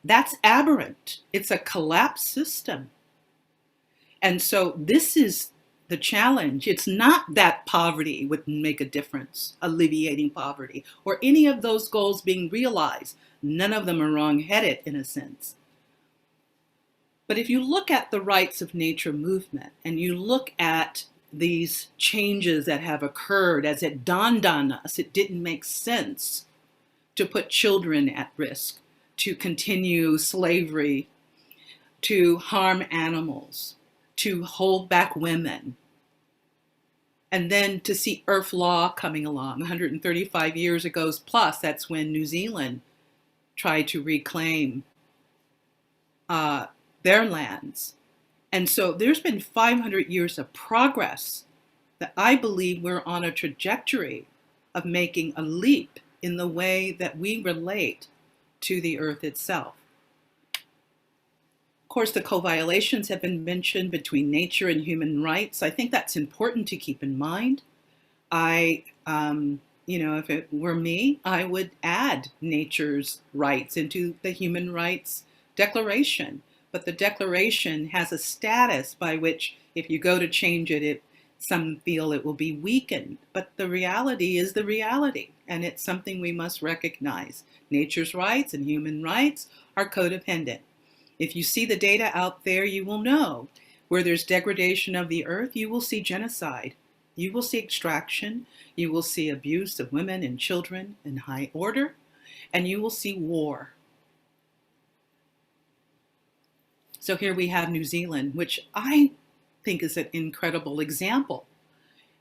that's aberrant. It's a collapsed system. And so this is the challenge. It's not that poverty would make a difference, alleviating poverty, or any of those goals being realized. None of them are wrong-headed in a sense. But if you look at the rights of nature movement and you look at these changes that have occurred, as it dawned on us, it didn't make sense to put children at risk, to continue slavery, to harm animals, to hold back women. And then to see Earth Law coming along 135 years ago plus, that's when New Zealand tried to reclaim their lands. And so there's been 500 years of progress that I believe we're on a trajectory of making a leap in the way that we relate to the Earth itself. Of course, the co-violations have been mentioned between nature and human rights. I think that's important to keep in mind. if it were me, I would add nature's rights into the Human Rights Declaration. But the Declaration has a status by which, if you go to change it, some feel it will be weakened. But the reality is the reality, and it's something we must recognize. Nature's rights and human rights are codependent. If you see the data out there, you will know where there's degradation of the earth, you will see genocide. You will see extraction. You will see abuse of women and children in high order, and you will see war. So here we have New Zealand, which I think is an incredible example,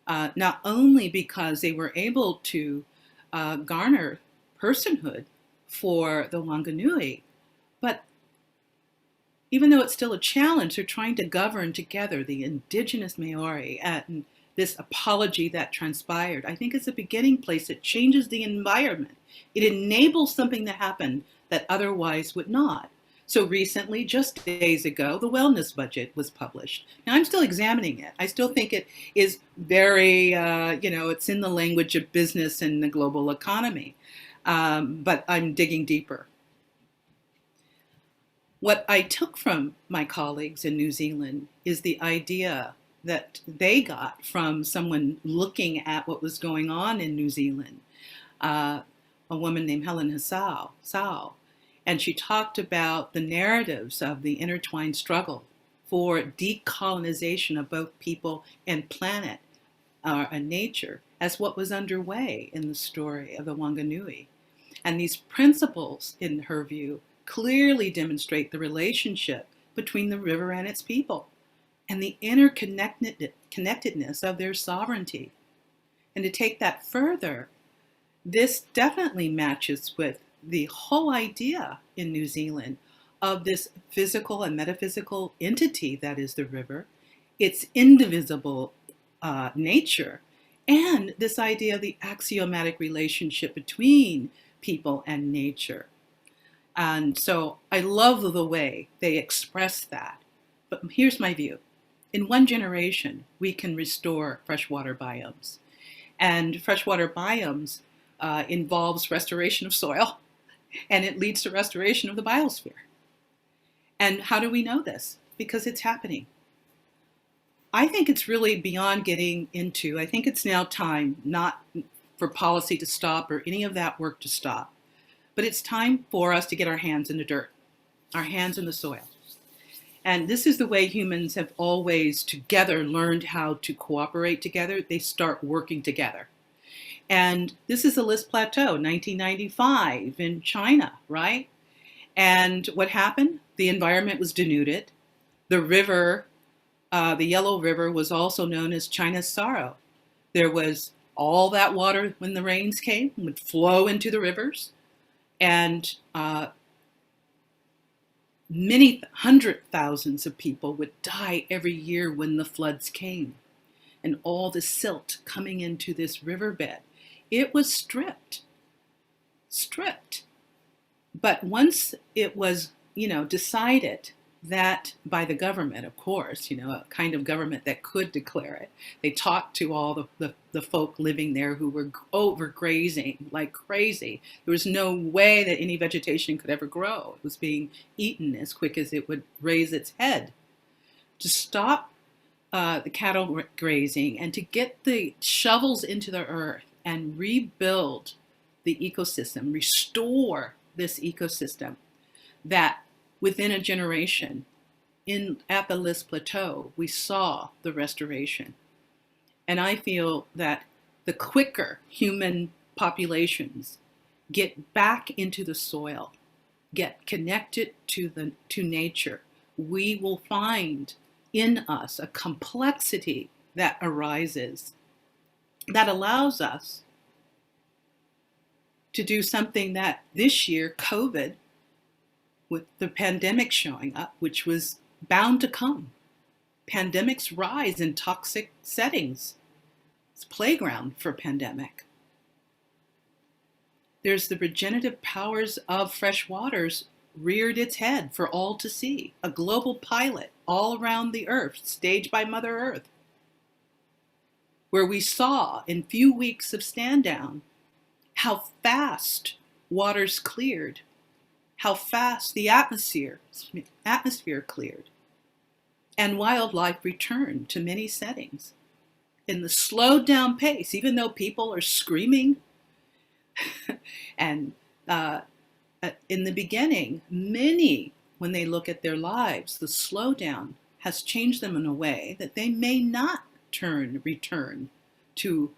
not only because they were able to garner personhood for the Wanganui, but even though it's still a challenge, they're trying to govern together the indigenous Maori and this apology that transpired. I think it's a beginning place. It changes the environment. It enables something to happen that otherwise would not. So recently, just days ago, the wellness budget was published. Now, I'm still examining it. I still think it is very, it's in the language of business and the global economy. But I'm digging deeper. What I took from my colleagues in New Zealand is the idea that they got from someone looking at what was going on in New Zealand, a woman named Helen Hassau. And she talked about the narratives of the intertwined struggle for decolonization of both people and planet and nature as what was underway in the story of the Wanganui. And these principles, in her view, clearly demonstrate the relationship between the river and its people and the interconnectedness of their sovereignty. And to take that further, this definitely matches with the whole idea in New Zealand of this physical and metaphysical entity that is the river, its indivisible nature, and this idea of the axiomatic relationship between people and nature. And so I love the way they express that. But here's my view. In one generation, we can restore freshwater biomes. And freshwater biomes involves restoration of soil, and it leads to restoration of the biosphere. And how do we know this? Because it's happening. I think it's really beyond getting into, I think it's now time not for policy to stop or any of that work to stop, but it's time for us to get our hands in the dirt, our hands in the soil. And this is the way humans have always together learned how to cooperate together. They start working together. And this is the List Plateau, 1995 in China, right? And what happened? The environment was denuded. The river, the Yellow River, was also known as China's sorrow. There was all that water when the rains came would flow into the rivers, and many hundred thousands of people would die every year when the floods came, and all the silt coming into this riverbed. It was stripped. But once it was, decided that by the government, of course, a kind of government that could declare it, they talked to all the folk living there who were overgrazing like crazy. There was no way that any vegetation could ever grow. It was being eaten as quick as it would raise its head. To stop the cattle grazing and to get the shovels into the earth and rebuild the ecosystem, restore this ecosystem that within a generation at the List Plateau, we saw the restoration. And I feel that the quicker human populations get back into the soil, get connected to nature, we will find in us a complexity that arises that allows us to do something that this year, COVID, with the pandemic showing up, which was bound to come. Pandemics rise in toxic settings. It's a playground for pandemic. There's the regenerative powers of fresh waters reared its head for all to see. A global pilot all around the earth, staged by Mother Earth, where we saw in few weeks of stand down how fast waters cleared, how fast the atmosphere cleared, and wildlife returned to many settings. In the slowed down pace, even though people are screaming, and in the beginning, many, when they look at their lives, the slowdown has changed them in a way that they may not return to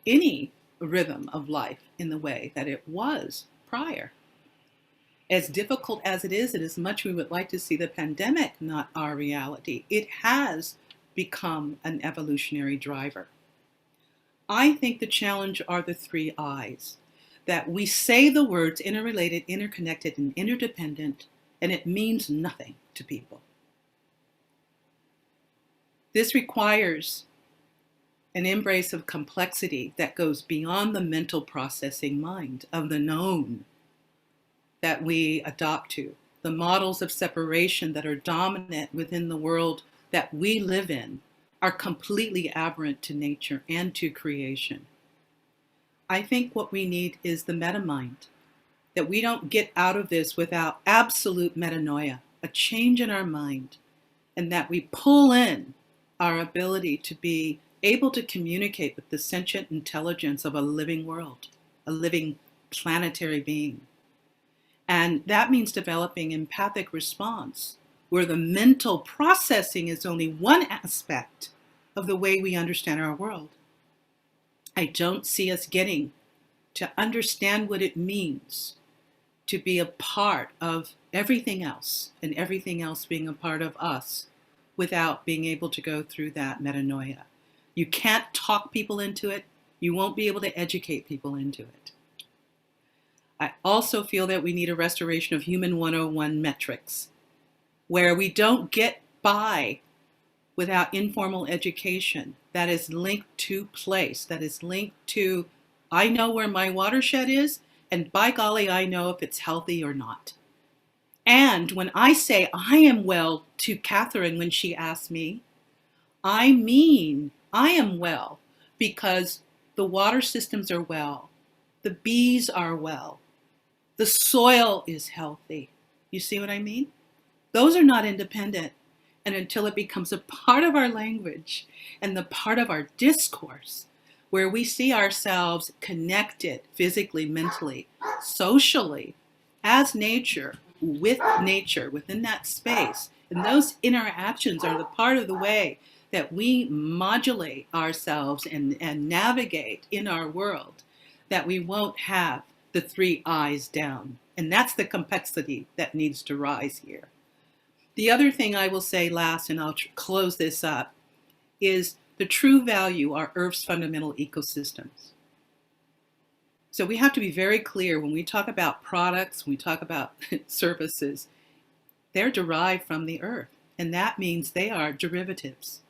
any rhythm of life in the way that it was prior. As difficult as it is, and as much we would like to see the pandemic not our reality, it has become an evolutionary driver. I think the challenge are the 3 I's, that we say the words interrelated, interconnected, and interdependent, and it means nothing to people. This requires an embrace of complexity that goes beyond the mental processing mind of the known that we adopt to, the models of separation that are dominant within the world that we live in are completely aberrant to nature and to creation. I think what we need is the meta-mind, that we don't get out of this without absolute metanoia, a change in our mind, and that we pull in our ability to be able to communicate with the sentient intelligence of a living world, a living planetary being. And that means developing empathic response, where the mental processing is only one aspect of the way we understand our world. I don't see us getting to understand what it means to be a part of everything else, and everything else being a part of us, without being able to go through that metanoia. You can't talk people into it. You won't be able to educate people into it. I also feel that we need a restoration of Human 101 metrics, where we don't get by without informal education that is linked to place, that is linked to, I know where my watershed is, and by golly, I know if it's healthy or not. And when I say I am well to Catherine when she asks me, I mean I am well because the water systems are well, the bees are well, the soil is healthy. You see what I mean? Those are not independent. And until it becomes a part of our language and the part of our discourse, where we see ourselves connected physically, mentally, socially, as nature, within that space, and those interactions are the part of the way that we modulate ourselves and navigate in our world, that we won't have the 3 I's down. And that's the complexity that needs to rise here. The other thing I will say last, and I'll close this up, is the true value are Earth's fundamental ecosystems. So we have to be very clear when we talk about products, when we talk about services, they're derived from the Earth, and that means they are derivatives.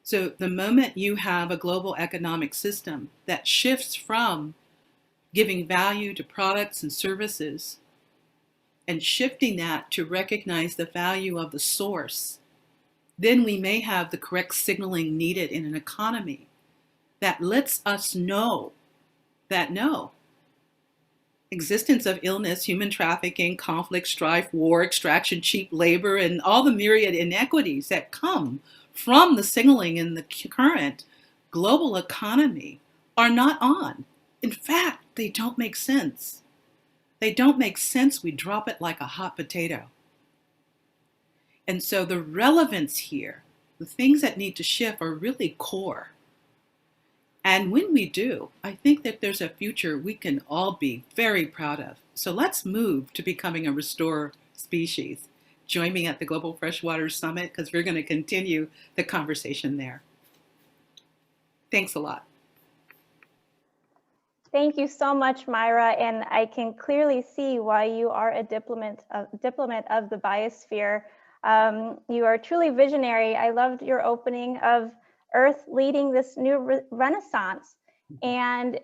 So the moment you have a global economic system that shifts from giving value to products and services and shifting that to recognize the value of the source, then we may have the correct signaling needed in an economy that lets us know that no, existence of illness, human trafficking, conflict, strife, war, extraction, cheap labor, and all the myriad inequities that come from the signaling in the current global economy are not on. In fact, they don't make sense. They don't make sense. We drop it like a hot potato. And so the relevance here, the things that need to shift are really core. And when we do, I think that there's a future we can all be very proud of. So let's move to becoming a restorer species. Join me at the Global Freshwater Summit because we're going to continue the conversation there. Thanks a lot. Thank you so much, Myra, and I can clearly see why you are a diplomat of the biosphere. You are truly visionary. I loved your opening of Earth leading this new renaissance, and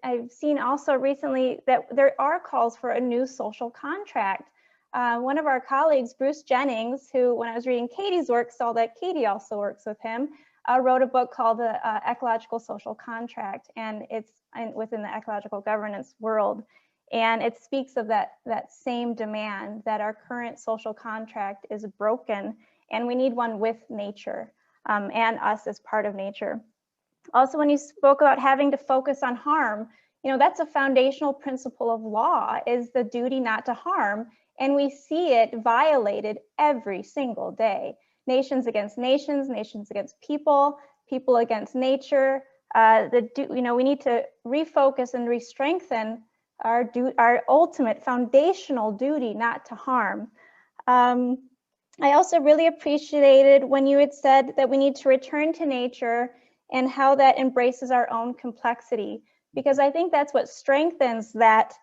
I've seen also recently that there are calls for a new social contract. One of our colleagues, Bruce Jennings, who when I was reading Katie's work saw that Katie also works with him, wrote a book called the Ecological Social Contract, and it's within the ecological governance world. And it speaks of that same demand, that our current social contract is broken and we need one with nature and us as part of nature. Also, when you spoke about having to focus on harm, that's a foundational principle of law, is the duty not to harm. And we see it violated every single day. Nations against nations, nations against people, people against nature. We need to refocus and re-strengthen our ultimate foundational duty not to harm. I also really appreciated when you had said that we need to return to nature and how that embraces our own complexity, because I think that's what strengthens that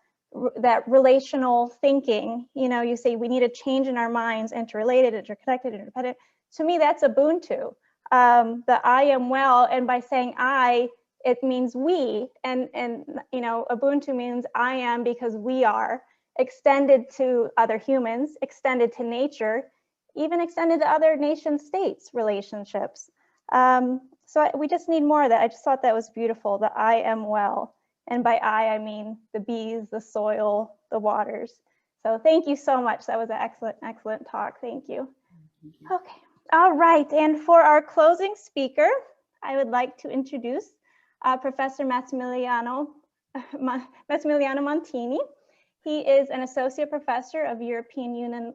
relational thinking. You say we need a change in our minds, interrelated, interconnected, interdependent. To me, that's Ubuntu. The I am well, and by saying I, it means we, and Ubuntu means I am because we are, extended to other humans, extended to nature, even extended to other nation states relationships. We just need more of that. I just thought that was beautiful, the I am well. And by I mean the bees, the soil, the waters. So thank you so much. That was an excellent, excellent talk. Thank you. Okay, all right. And for our closing speaker, I would like to introduce Professor Massimiliano Montini. He is an associate professor of European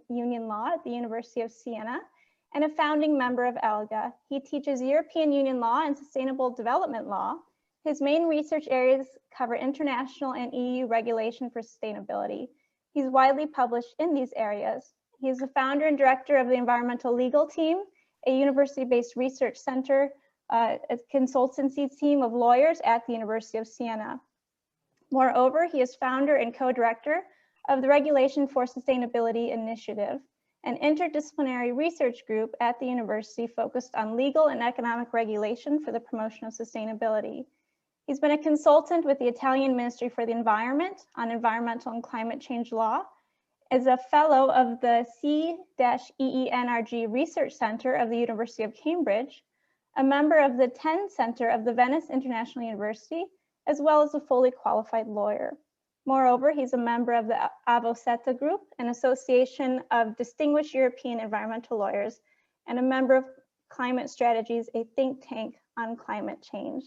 Union law at the University of Siena and a founding member of ELGA. He teaches European Union law and sustainable development law. His main research areas cover international and EU regulation for sustainability. He's widely published in these areas. He is the founder and director of the Environmental Legal Team, a university-based research center, a consultancy team of lawyers at the University of Siena. Moreover, he is founder and co-director of the Regulation for Sustainability Initiative, an interdisciplinary research group at the university focused on legal and economic regulation for the promotion of sustainability. He's been a consultant with the Italian Ministry for the Environment on environmental and climate change law, is a fellow of the C-EENRG Research Center of the University of Cambridge, a member of the 10 Center of the Venice International University, as well as a fully qualified lawyer. Moreover, he's a member of the Avoceta Group, an association of distinguished European environmental lawyers, and a member of Climate Strategies, a think tank on climate change.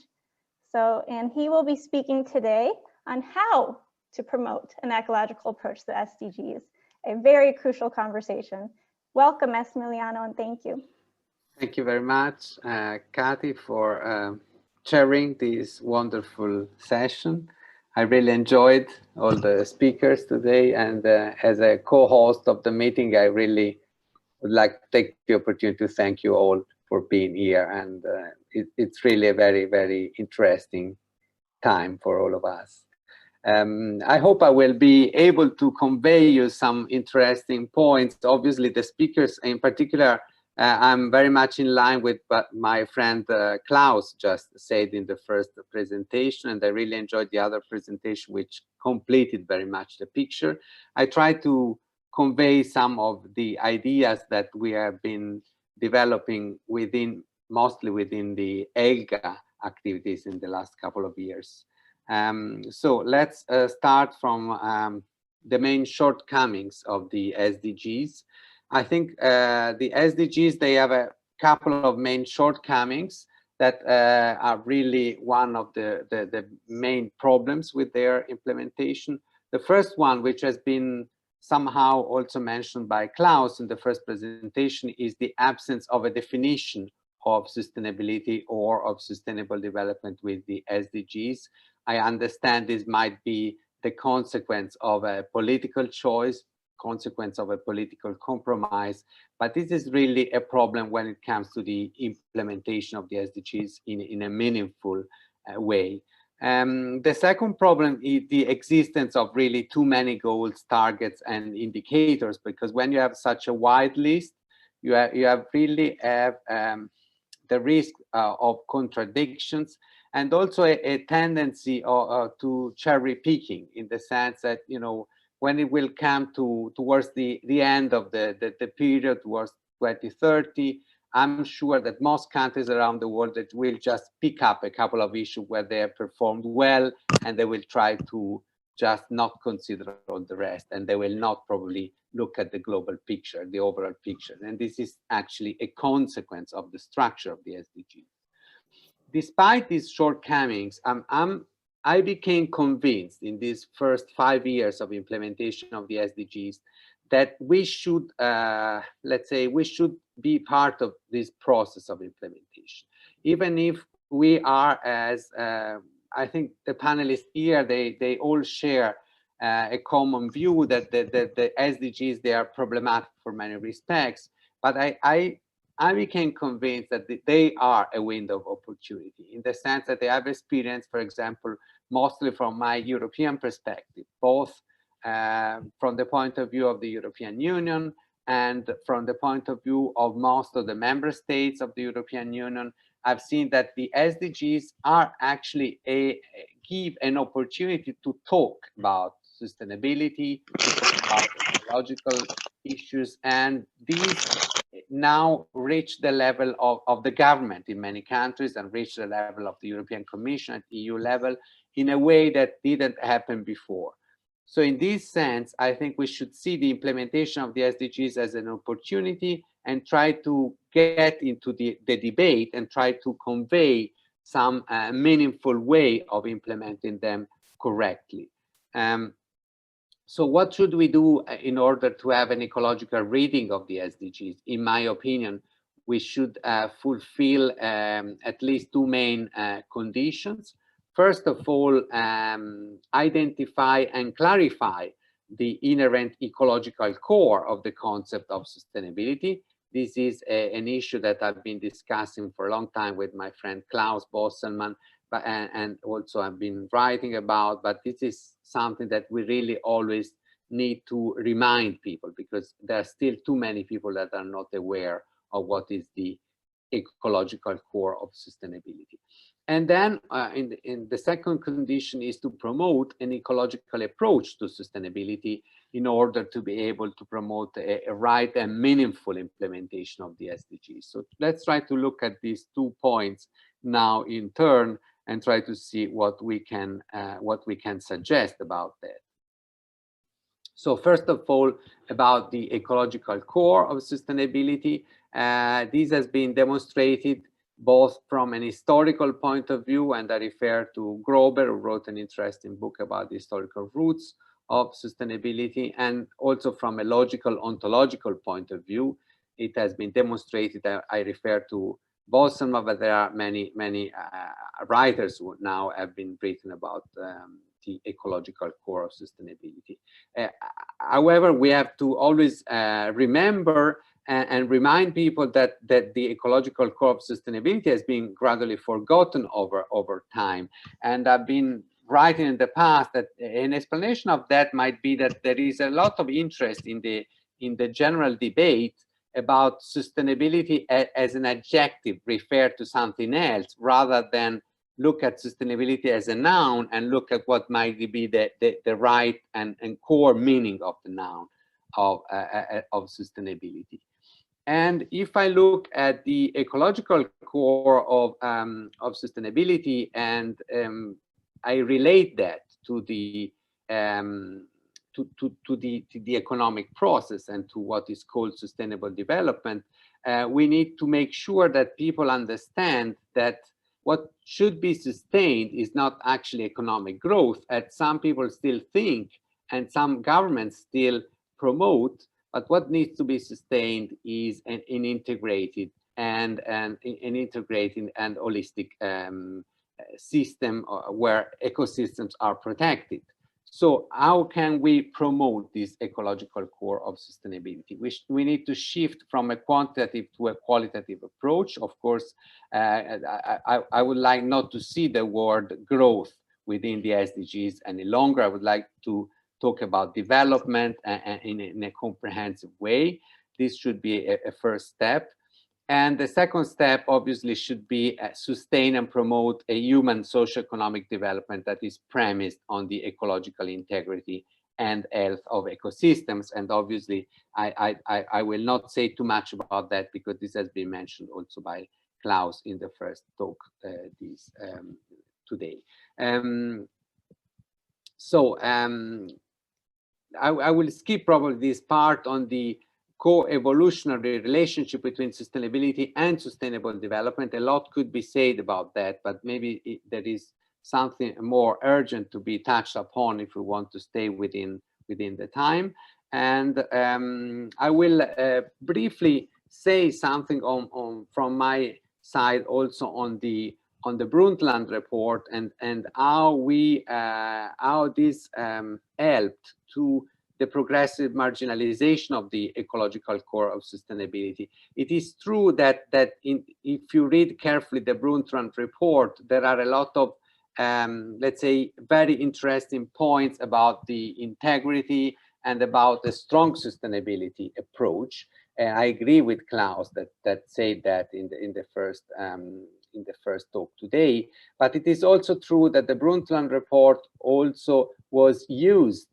And he will be speaking today on how to promote an ecological approach to the SDGs, a very crucial conversation. Welcome, Massimiliano, and thank you. Thank you very much, Kathy, for chairing this wonderful session. I really enjoyed all the speakers today, and as a co-host of the meeting, I really would like to take the opportunity to thank you all for being here, and it's really a very, very interesting time for all of us. I hope I will be able to convey you some interesting points. Obviously, the speakers in particular, I'm very much in line with what my friend Klaus just said in the first presentation, and I really enjoyed the other presentation, which completed very much the picture. I tried to convey some of the ideas that we have been developing mostly within the ELGA activities in the last couple of years. So let's start from the main shortcomings of the SDGs. I think the SDGs, they have a couple of main shortcomings that are really one of the main problems with their implementation. The first one, which has been somehow also mentioned by Klaus in the first presentation, is the absence of a definition of sustainability or of sustainable development with the SDGs. I understand this might be the consequence of a political choice, consequence of a political compromise, but this is really a problem when it comes to the implementation of the SDGs in a meaningful way. The second problem is the existence of really too many goals, targets, and indicators, because when you have such a wide list, you really have the risk of contradictions, and also a tendency to cherry picking, in the sense that, you know, when it will come towards the end of the period, towards 2030, I'm sure that most countries around the world that will just pick up a couple of issues where they have performed well, and they will try to just not consider all the rest, and they will not probably look at the global picture, the overall picture. And this is actually a consequence of the structure of the SDGs. Despite these shortcomings, I became convinced in these first 5 years of implementation of the SDGs that we should, let's say, we should be part of this process of implementation. Even if we are, as I think the panelists here, they all share a common view that the SDGs, they are problematic for many respects. But I became convinced that they are a window of opportunity, in the sense that they have experienced, for example, mostly from my European perspective, both from the point of view of the European Union and from the point of view of most of the member states of the European Union. I've seen that the SDGs are actually give an opportunity to talk about sustainability, to talk about ecological issues, and these now reach the level of the government in many countries and reach the level of the European Commission at EU level in a way that didn't happen before. So in this sense, I think we should see the implementation of the SDGs as an opportunity and try to get into the debate and try to convey some meaningful way of implementing them correctly. So what should we do in order to have an ecological reading of the SDGs? In my opinion, we should fulfill at least two main conditions. First of all, identify and clarify the inherent ecological core of the concept of sustainability. This is an issue that I've been discussing for a long time with my friend Klaus Bosselmann, and also I've been writing about, but this is something that we really always need to remind people, because there are still too many people that are not aware of what is the ecological core of sustainability. And then in the second condition is to promote an ecological approach to sustainability in order to be able to promote a right and meaningful implementation of the SDGs. So let's try to look at these 2 points now in turn and try to see what we can suggest about that. So first of all, about the ecological core of sustainability, this has been demonstrated both from an historical point of view, and I refer to Grober, who wrote an interesting book about the historical roots of sustainability, and also from a logical ontological point of view. It has been demonstrated. I refer to Bosselmann, but there are many writers who now have been written about the ecological core of sustainability. However, we have to always remember and remind people that the ecological core of sustainability has been gradually forgotten over time. And I've been writing in the past that an explanation of that might be that there is a lot of interest in the general debate about sustainability as an adjective referred to something else, rather than look at sustainability as a noun and look at what might be the right and core meaning of the noun of sustainability. And if I look at the ecological core of sustainability, and I relate that to the economic process and to what is called sustainable development, we need to make sure that people understand that what should be sustained is not actually economic growth, as some people still think and some governments still promote. But what needs to be sustained is an integrated and holistic system where ecosystems are protected. So how can we promote this ecological core of sustainability? We need to shift from a quantitative to a qualitative approach. Of course, I would like not to see the word growth within the SDGs any longer. I would like to talk about development in a comprehensive way. This should be a first step. And the second step obviously should be sustain and promote a human socioeconomic development that is premised on the ecological integrity and health of ecosystems. And obviously, I will not say too much about that because this has been mentioned also by Klaus in the first talk today. I will skip probably this part on the co-evolutionary relationship between sustainability and sustainable development. A lot could be said about that, but maybe there is something more urgent to be touched upon if we want to stay within the time. And I will briefly say something from my side also on the Brundtland report and how this helped to the progressive marginalization of the ecological core of sustainability. It is true that if you read carefully the Brundtland report, there are a lot of let's say very interesting points about the integrity and about the strong sustainability approach. And I agree with Klaus that said that in the first talk today. But it is also true that the Brundtland report also was used.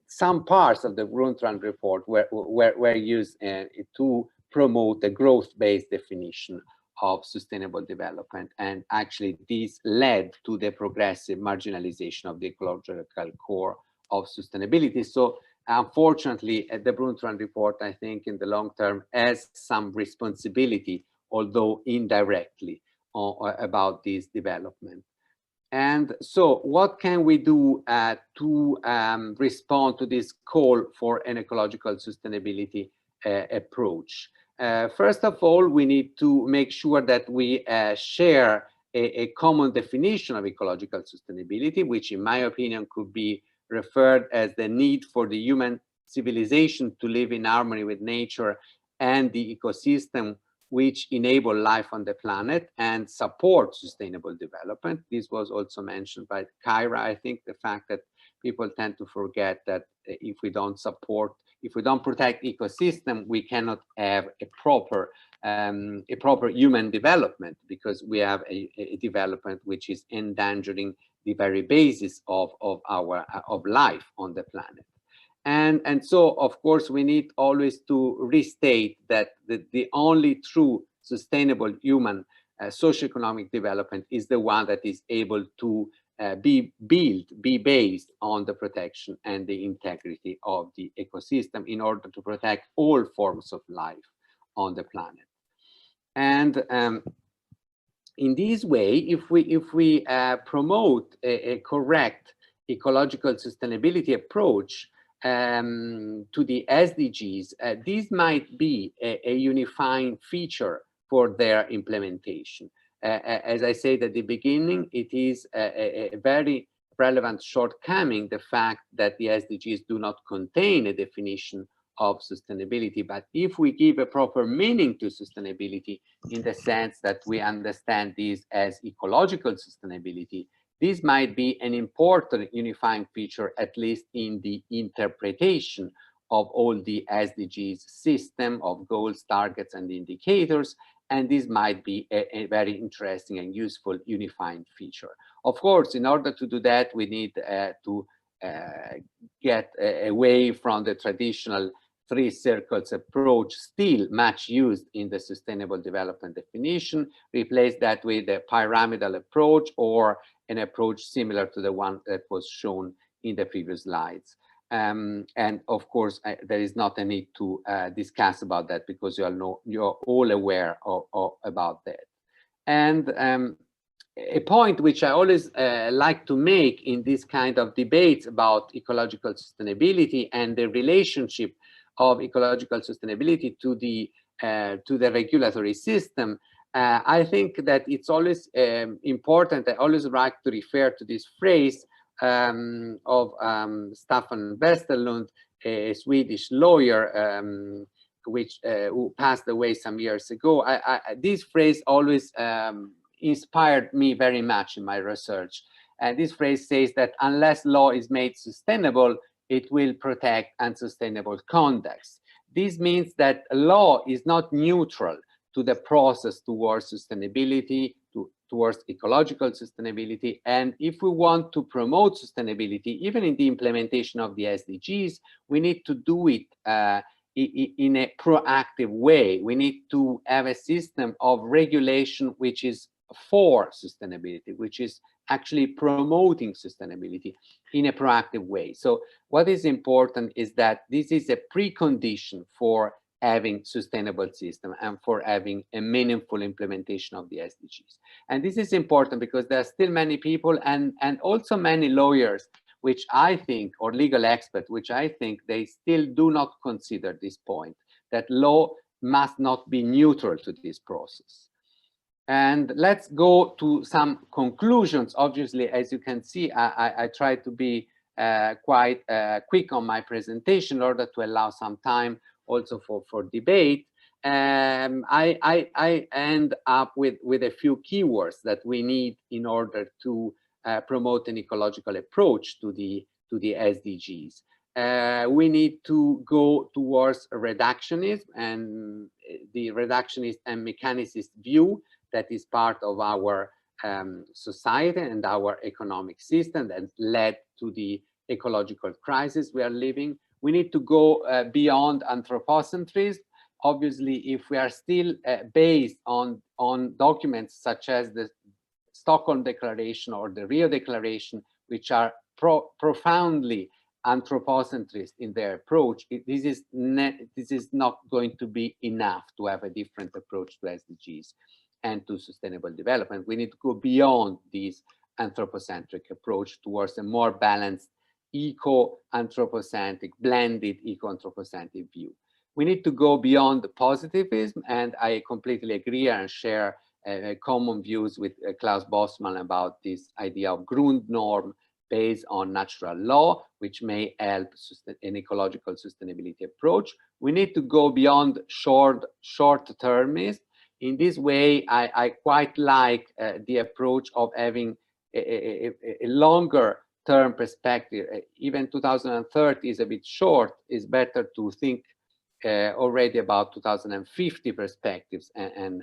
Some parts of the Brundtland report were used to promote the growth-based definition of sustainable development, and actually this led to the progressive marginalization of the ecological core of sustainability. So unfortunately, the Brundtland report, I think in the long term, has some responsibility, although indirectly, about this development. And so what can we do to respond to this call for an ecological sustainability approach? First of all, we need to make sure that we share a common definition of ecological sustainability, which in my opinion could be referred as the need for the human civilization to live in harmony with nature and the ecosystem which enable life on the planet and support sustainable development. This was also mentioned by Kyra. I think the fact that people tend to forget that if we don't protect ecosystem, we cannot have a proper human development, because we have a development which is endangering the very basis of life on the planet. And so, of course, we need always to restate that the only true sustainable human socioeconomic development is the one that is able to be based on the protection and the integrity of the ecosystem in order to protect all forms of life on the planet. And in this way, if we promote a correct ecological sustainability approach to the SDGs, this might be a unifying feature for their implementation. As I said at the beginning, it is a very relevant shortcoming, the fact that the SDGs do not contain a definition of sustainability. But if we give a proper meaning to sustainability, in the sense that we understand this as ecological sustainability, this might be an important unifying feature, at least in the interpretation of all the SDGs system of goals, targets, and indicators. And this might be a very interesting and useful unifying feature. Of course, in order to do that, we need to get away from the traditional three circles approach, still much used in the sustainable development definition, replace that with a pyramidal approach or an approach similar to the one that was shown in the previous slides. And of course, there is not a need to discuss about that, because you're all aware about that. And a point which I always like to make in this kind of debates about ecological sustainability and the relationship of ecological sustainability to the regulatory system, I think that it's always important. I always like to refer to this phrase of Staffan Westerlund, a Swedish lawyer, who passed away some years ago. This phrase always inspired me very much in my research. And this phrase says that unless law is made sustainable, it will protect unsustainable conducts. This means that law is not neutral to the process towards sustainability, to towards ecological sustainability. And if we want to promote sustainability, even in the implementation of the SDGs, we need to do it in a proactive way. We need to have a system of regulation which is for sustainability, which is actually promoting sustainability in a proactive way. So what is important is that this is a precondition for having sustainable system and for having a meaningful implementation of the SDGs. And this is important because there are still many people and also many lawyers, which I think, or legal experts, which I think they still do not consider this point, that law must not be neutral to this process. And let's go to some conclusions. Obviously, as you can see, I try to be quite quick on my presentation in order to allow some time also for debate. I end up with a few keywords that we need in order to promote an ecological approach to the SDGs. We need to go towards reductionism, and the reductionist and mechanicist view that is part of our society and our economic system that led to the ecological crisis we are living. We need to go beyond anthropocentrism. Obviously, if we are still based on documents such as the Stockholm Declaration or the Rio Declaration, which are profoundly anthropocentrist in their approach, this is not going to be enough to have a different approach to SDGs and to sustainable development. We need to go beyond this anthropocentric approach towards a more balanced eco-anthropocentric, blended eco-anthropocentric view. We need to go beyond positivism, and I completely agree and share common views with Klaus Bosselmann about this idea of Grundnorm based on natural law, which may help an ecological sustainability approach. We need to go beyond short-termism. In this way, I quite like the approach of having a longer term perspective. Even 2030 is a bit short. It's better to think already about 2050 perspectives and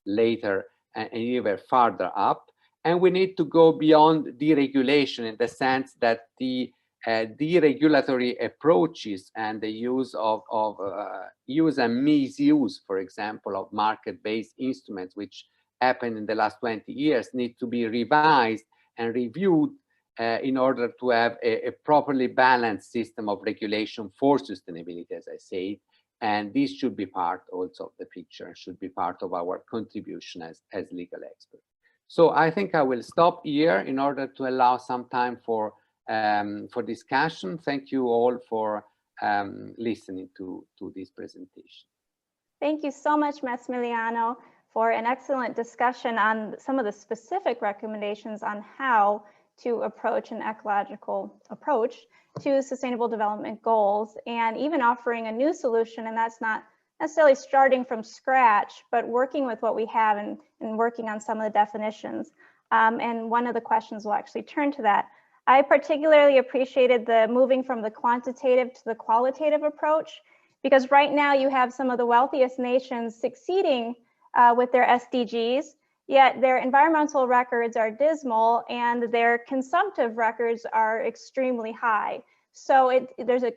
later and even farther up. And we need to go beyond deregulation in the sense that the deregulatory approaches and the use of use and misuse, for example, of market-based instruments, which happened in the last 20 years, need to be revised and reviewed in order to have a properly balanced system of regulation for sustainability, as I said. And this should be part also of the picture, should be part of our contribution as legal experts. So I think I will stop here in order to allow some time for discussion. Thank you all for listening to this presentation. Thank you so much, Massimiliano, for an excellent discussion on some of the specific recommendations on how to approach an ecological approach to sustainable development goals, and even offering a new solution. And that's not necessarily starting from scratch, but working with what we have and working on some of the definitions. And one of the questions will actually turn to that. I particularly appreciated the moving from the quantitative to the qualitative approach, because right now you have some of the wealthiest nations succeeding with their SDGs, yet their environmental records are dismal and their consumptive records are extremely high. So there's a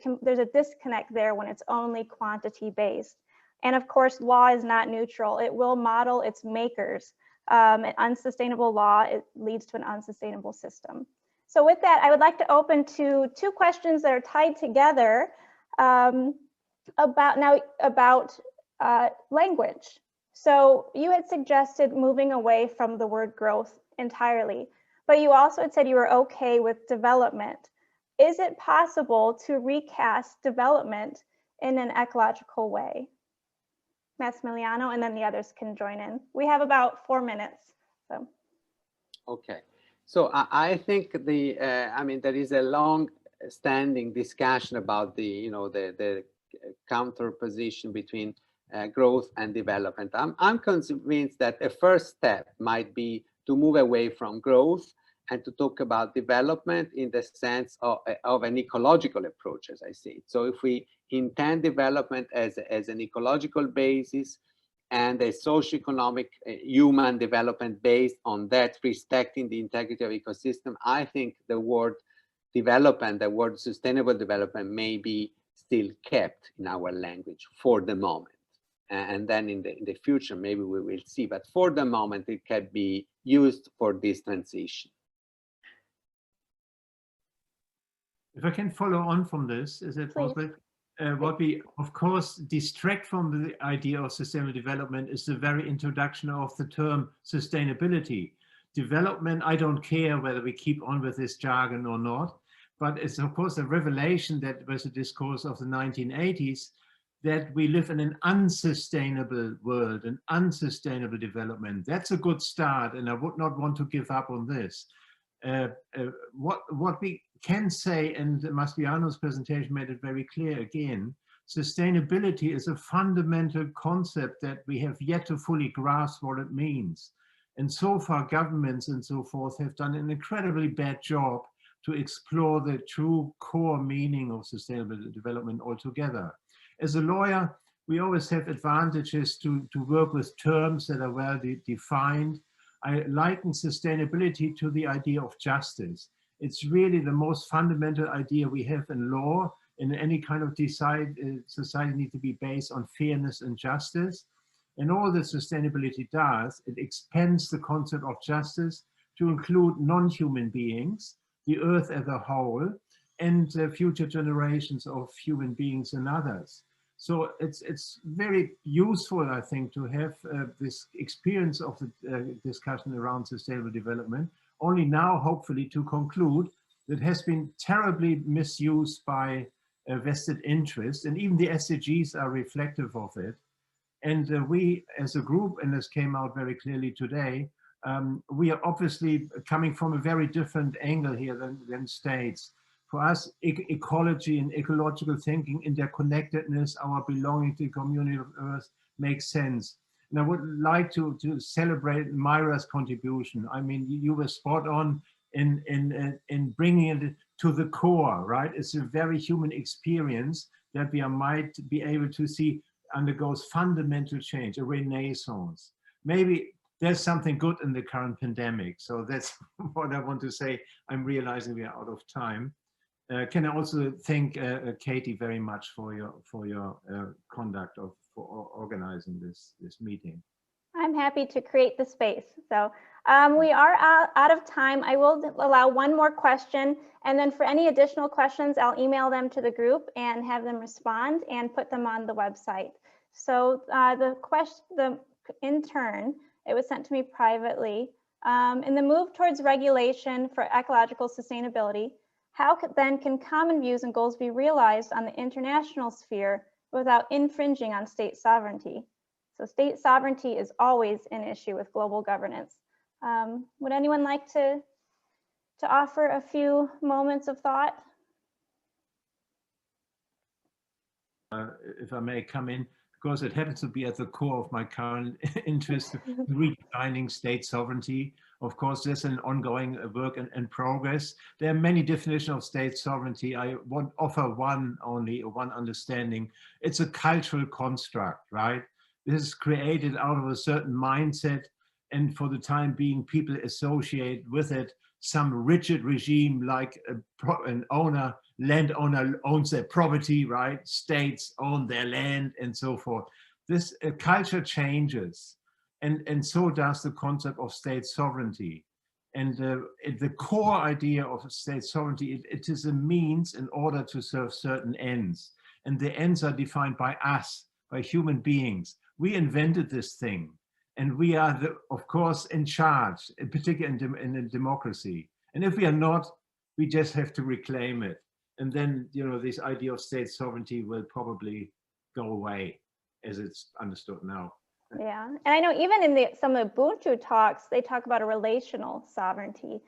disconnect there when it's only quantity based. And of course, law is not neutral. It will model its makers. An unsustainable law, it leads to an unsustainable system. So with that, I would like to open to two questions that are tied together about language. So you had suggested moving away from the word growth entirely, but you also had said you were okay with development. Is it possible to recast development in an ecological way? Massimiliano, and then the others can join in. We have about 4 minutes. So. Okay, so I think I mean, there is a long-standing discussion about the counterposition between growth and development. I'm convinced that a first step might be to move away from growth and to talk about development in the sense of an ecological approach, as I said. So if we intend development as an ecological basis, and a socioeconomic human development based on that, respecting the integrity of ecosystem, I think the word development, the word sustainable development may be still kept in our language for the moment. And then in the future, maybe we will see, but for the moment, it can be used for this transition. If I can follow on from this, is it possible? What we, of course, distract from the idea of sustainable development is the very introduction of the term sustainability. Development, I don't care whether we keep on with this jargon or not, but it's, of course, a revelation that was a discourse of the 1980s, that we live in an unsustainable world, an unsustainable development. That's a good start, and I would not want to give up on this. What we can say, and Massimiliano's presentation made it very clear again, sustainability is a fundamental concept that we have yet to fully grasp what it means. And so far, governments and so forth have done an incredibly bad job to explore the true core meaning of sustainable development altogether. As a lawyer, we always have advantages to work with terms that are well defined. I liken sustainability to the idea of justice. It's really the most fundamental idea we have in law. In any kind of society needs to be based on fairness and justice. And all that sustainability does, it expands the concept of justice to include non-human beings, the earth as a whole, and future generations of human beings and others. So it's very useful, I think, to have this experience of the discussion around sustainable development, only now, hopefully, to conclude that it has been terribly misused by vested interest, and even the SDGs are reflective of it. And we, as a group, and this came out very clearly today, we are obviously coming from a very different angle here than states. For us, ecology and ecological thinking, interconnectedness, our belonging to the community of Earth makes sense. And I would like to celebrate Myra's contribution. I mean, you were spot on in bringing it to the core, right? It's a very human experience that we might be able to see undergoes fundamental change, a renaissance. Maybe there's something good in the current pandemic. So that's what I want to say. I'm realizing we are out of time. Can I also thank Katie very much for your conduct for organizing this meeting. I'm happy to create the space. So we are out of time. I will allow one more question, and then for any additional questions, I'll email them to the group and have them respond and put them on the website. So the intern, it was sent to me privately. In the move towards regulation for ecological sustainability, how then can common views and goals be realized on the international sphere without infringing on state sovereignty? So state sovereignty is always an issue with global governance. Would anyone like to offer a few moments of thought? If I may come in, because it happens to be at the core of my current interest, redefining state sovereignty. Of course, there's an ongoing work in progress. There are many definitions of state sovereignty. I won't offer one understanding. It's a cultural construct, right? This is created out of a certain mindset, and for the time being, people associate with it some rigid regime like an landowner owns their property, right? States own their land and so forth. This culture changes, and so does the concept of state sovereignty. And the core idea of state sovereignty, it is a means in order to serve certain ends. And the ends are defined by us, by human beings. We invented this thing. And we are, of course, in charge, in particular in a democracy. And if we are not, we just have to reclaim it. And then, you know, this idea of state sovereignty will probably go away as it's understood now. Yeah, and I know even in some of the Ubuntu talks, they talk about a relational sovereignty.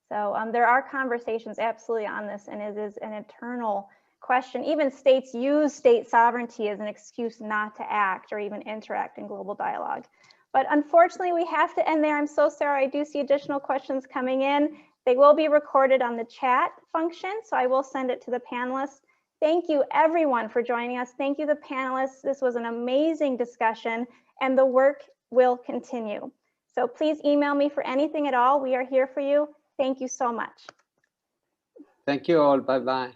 So there are conversations absolutely on this, and it is an eternal question. Even states use state sovereignty as an excuse not to act or even interact in global dialogue. But unfortunately, we have to end there. I'm so sorry. I do see additional questions coming in. They will be recorded on the chat function, so I will send it to the panelists. Thank you everyone for joining us. Thank you the panelists. This was an amazing discussion and the work will continue. So please email me for anything at all. We are here for you. Thank you so much. Thank you all. Bye-bye.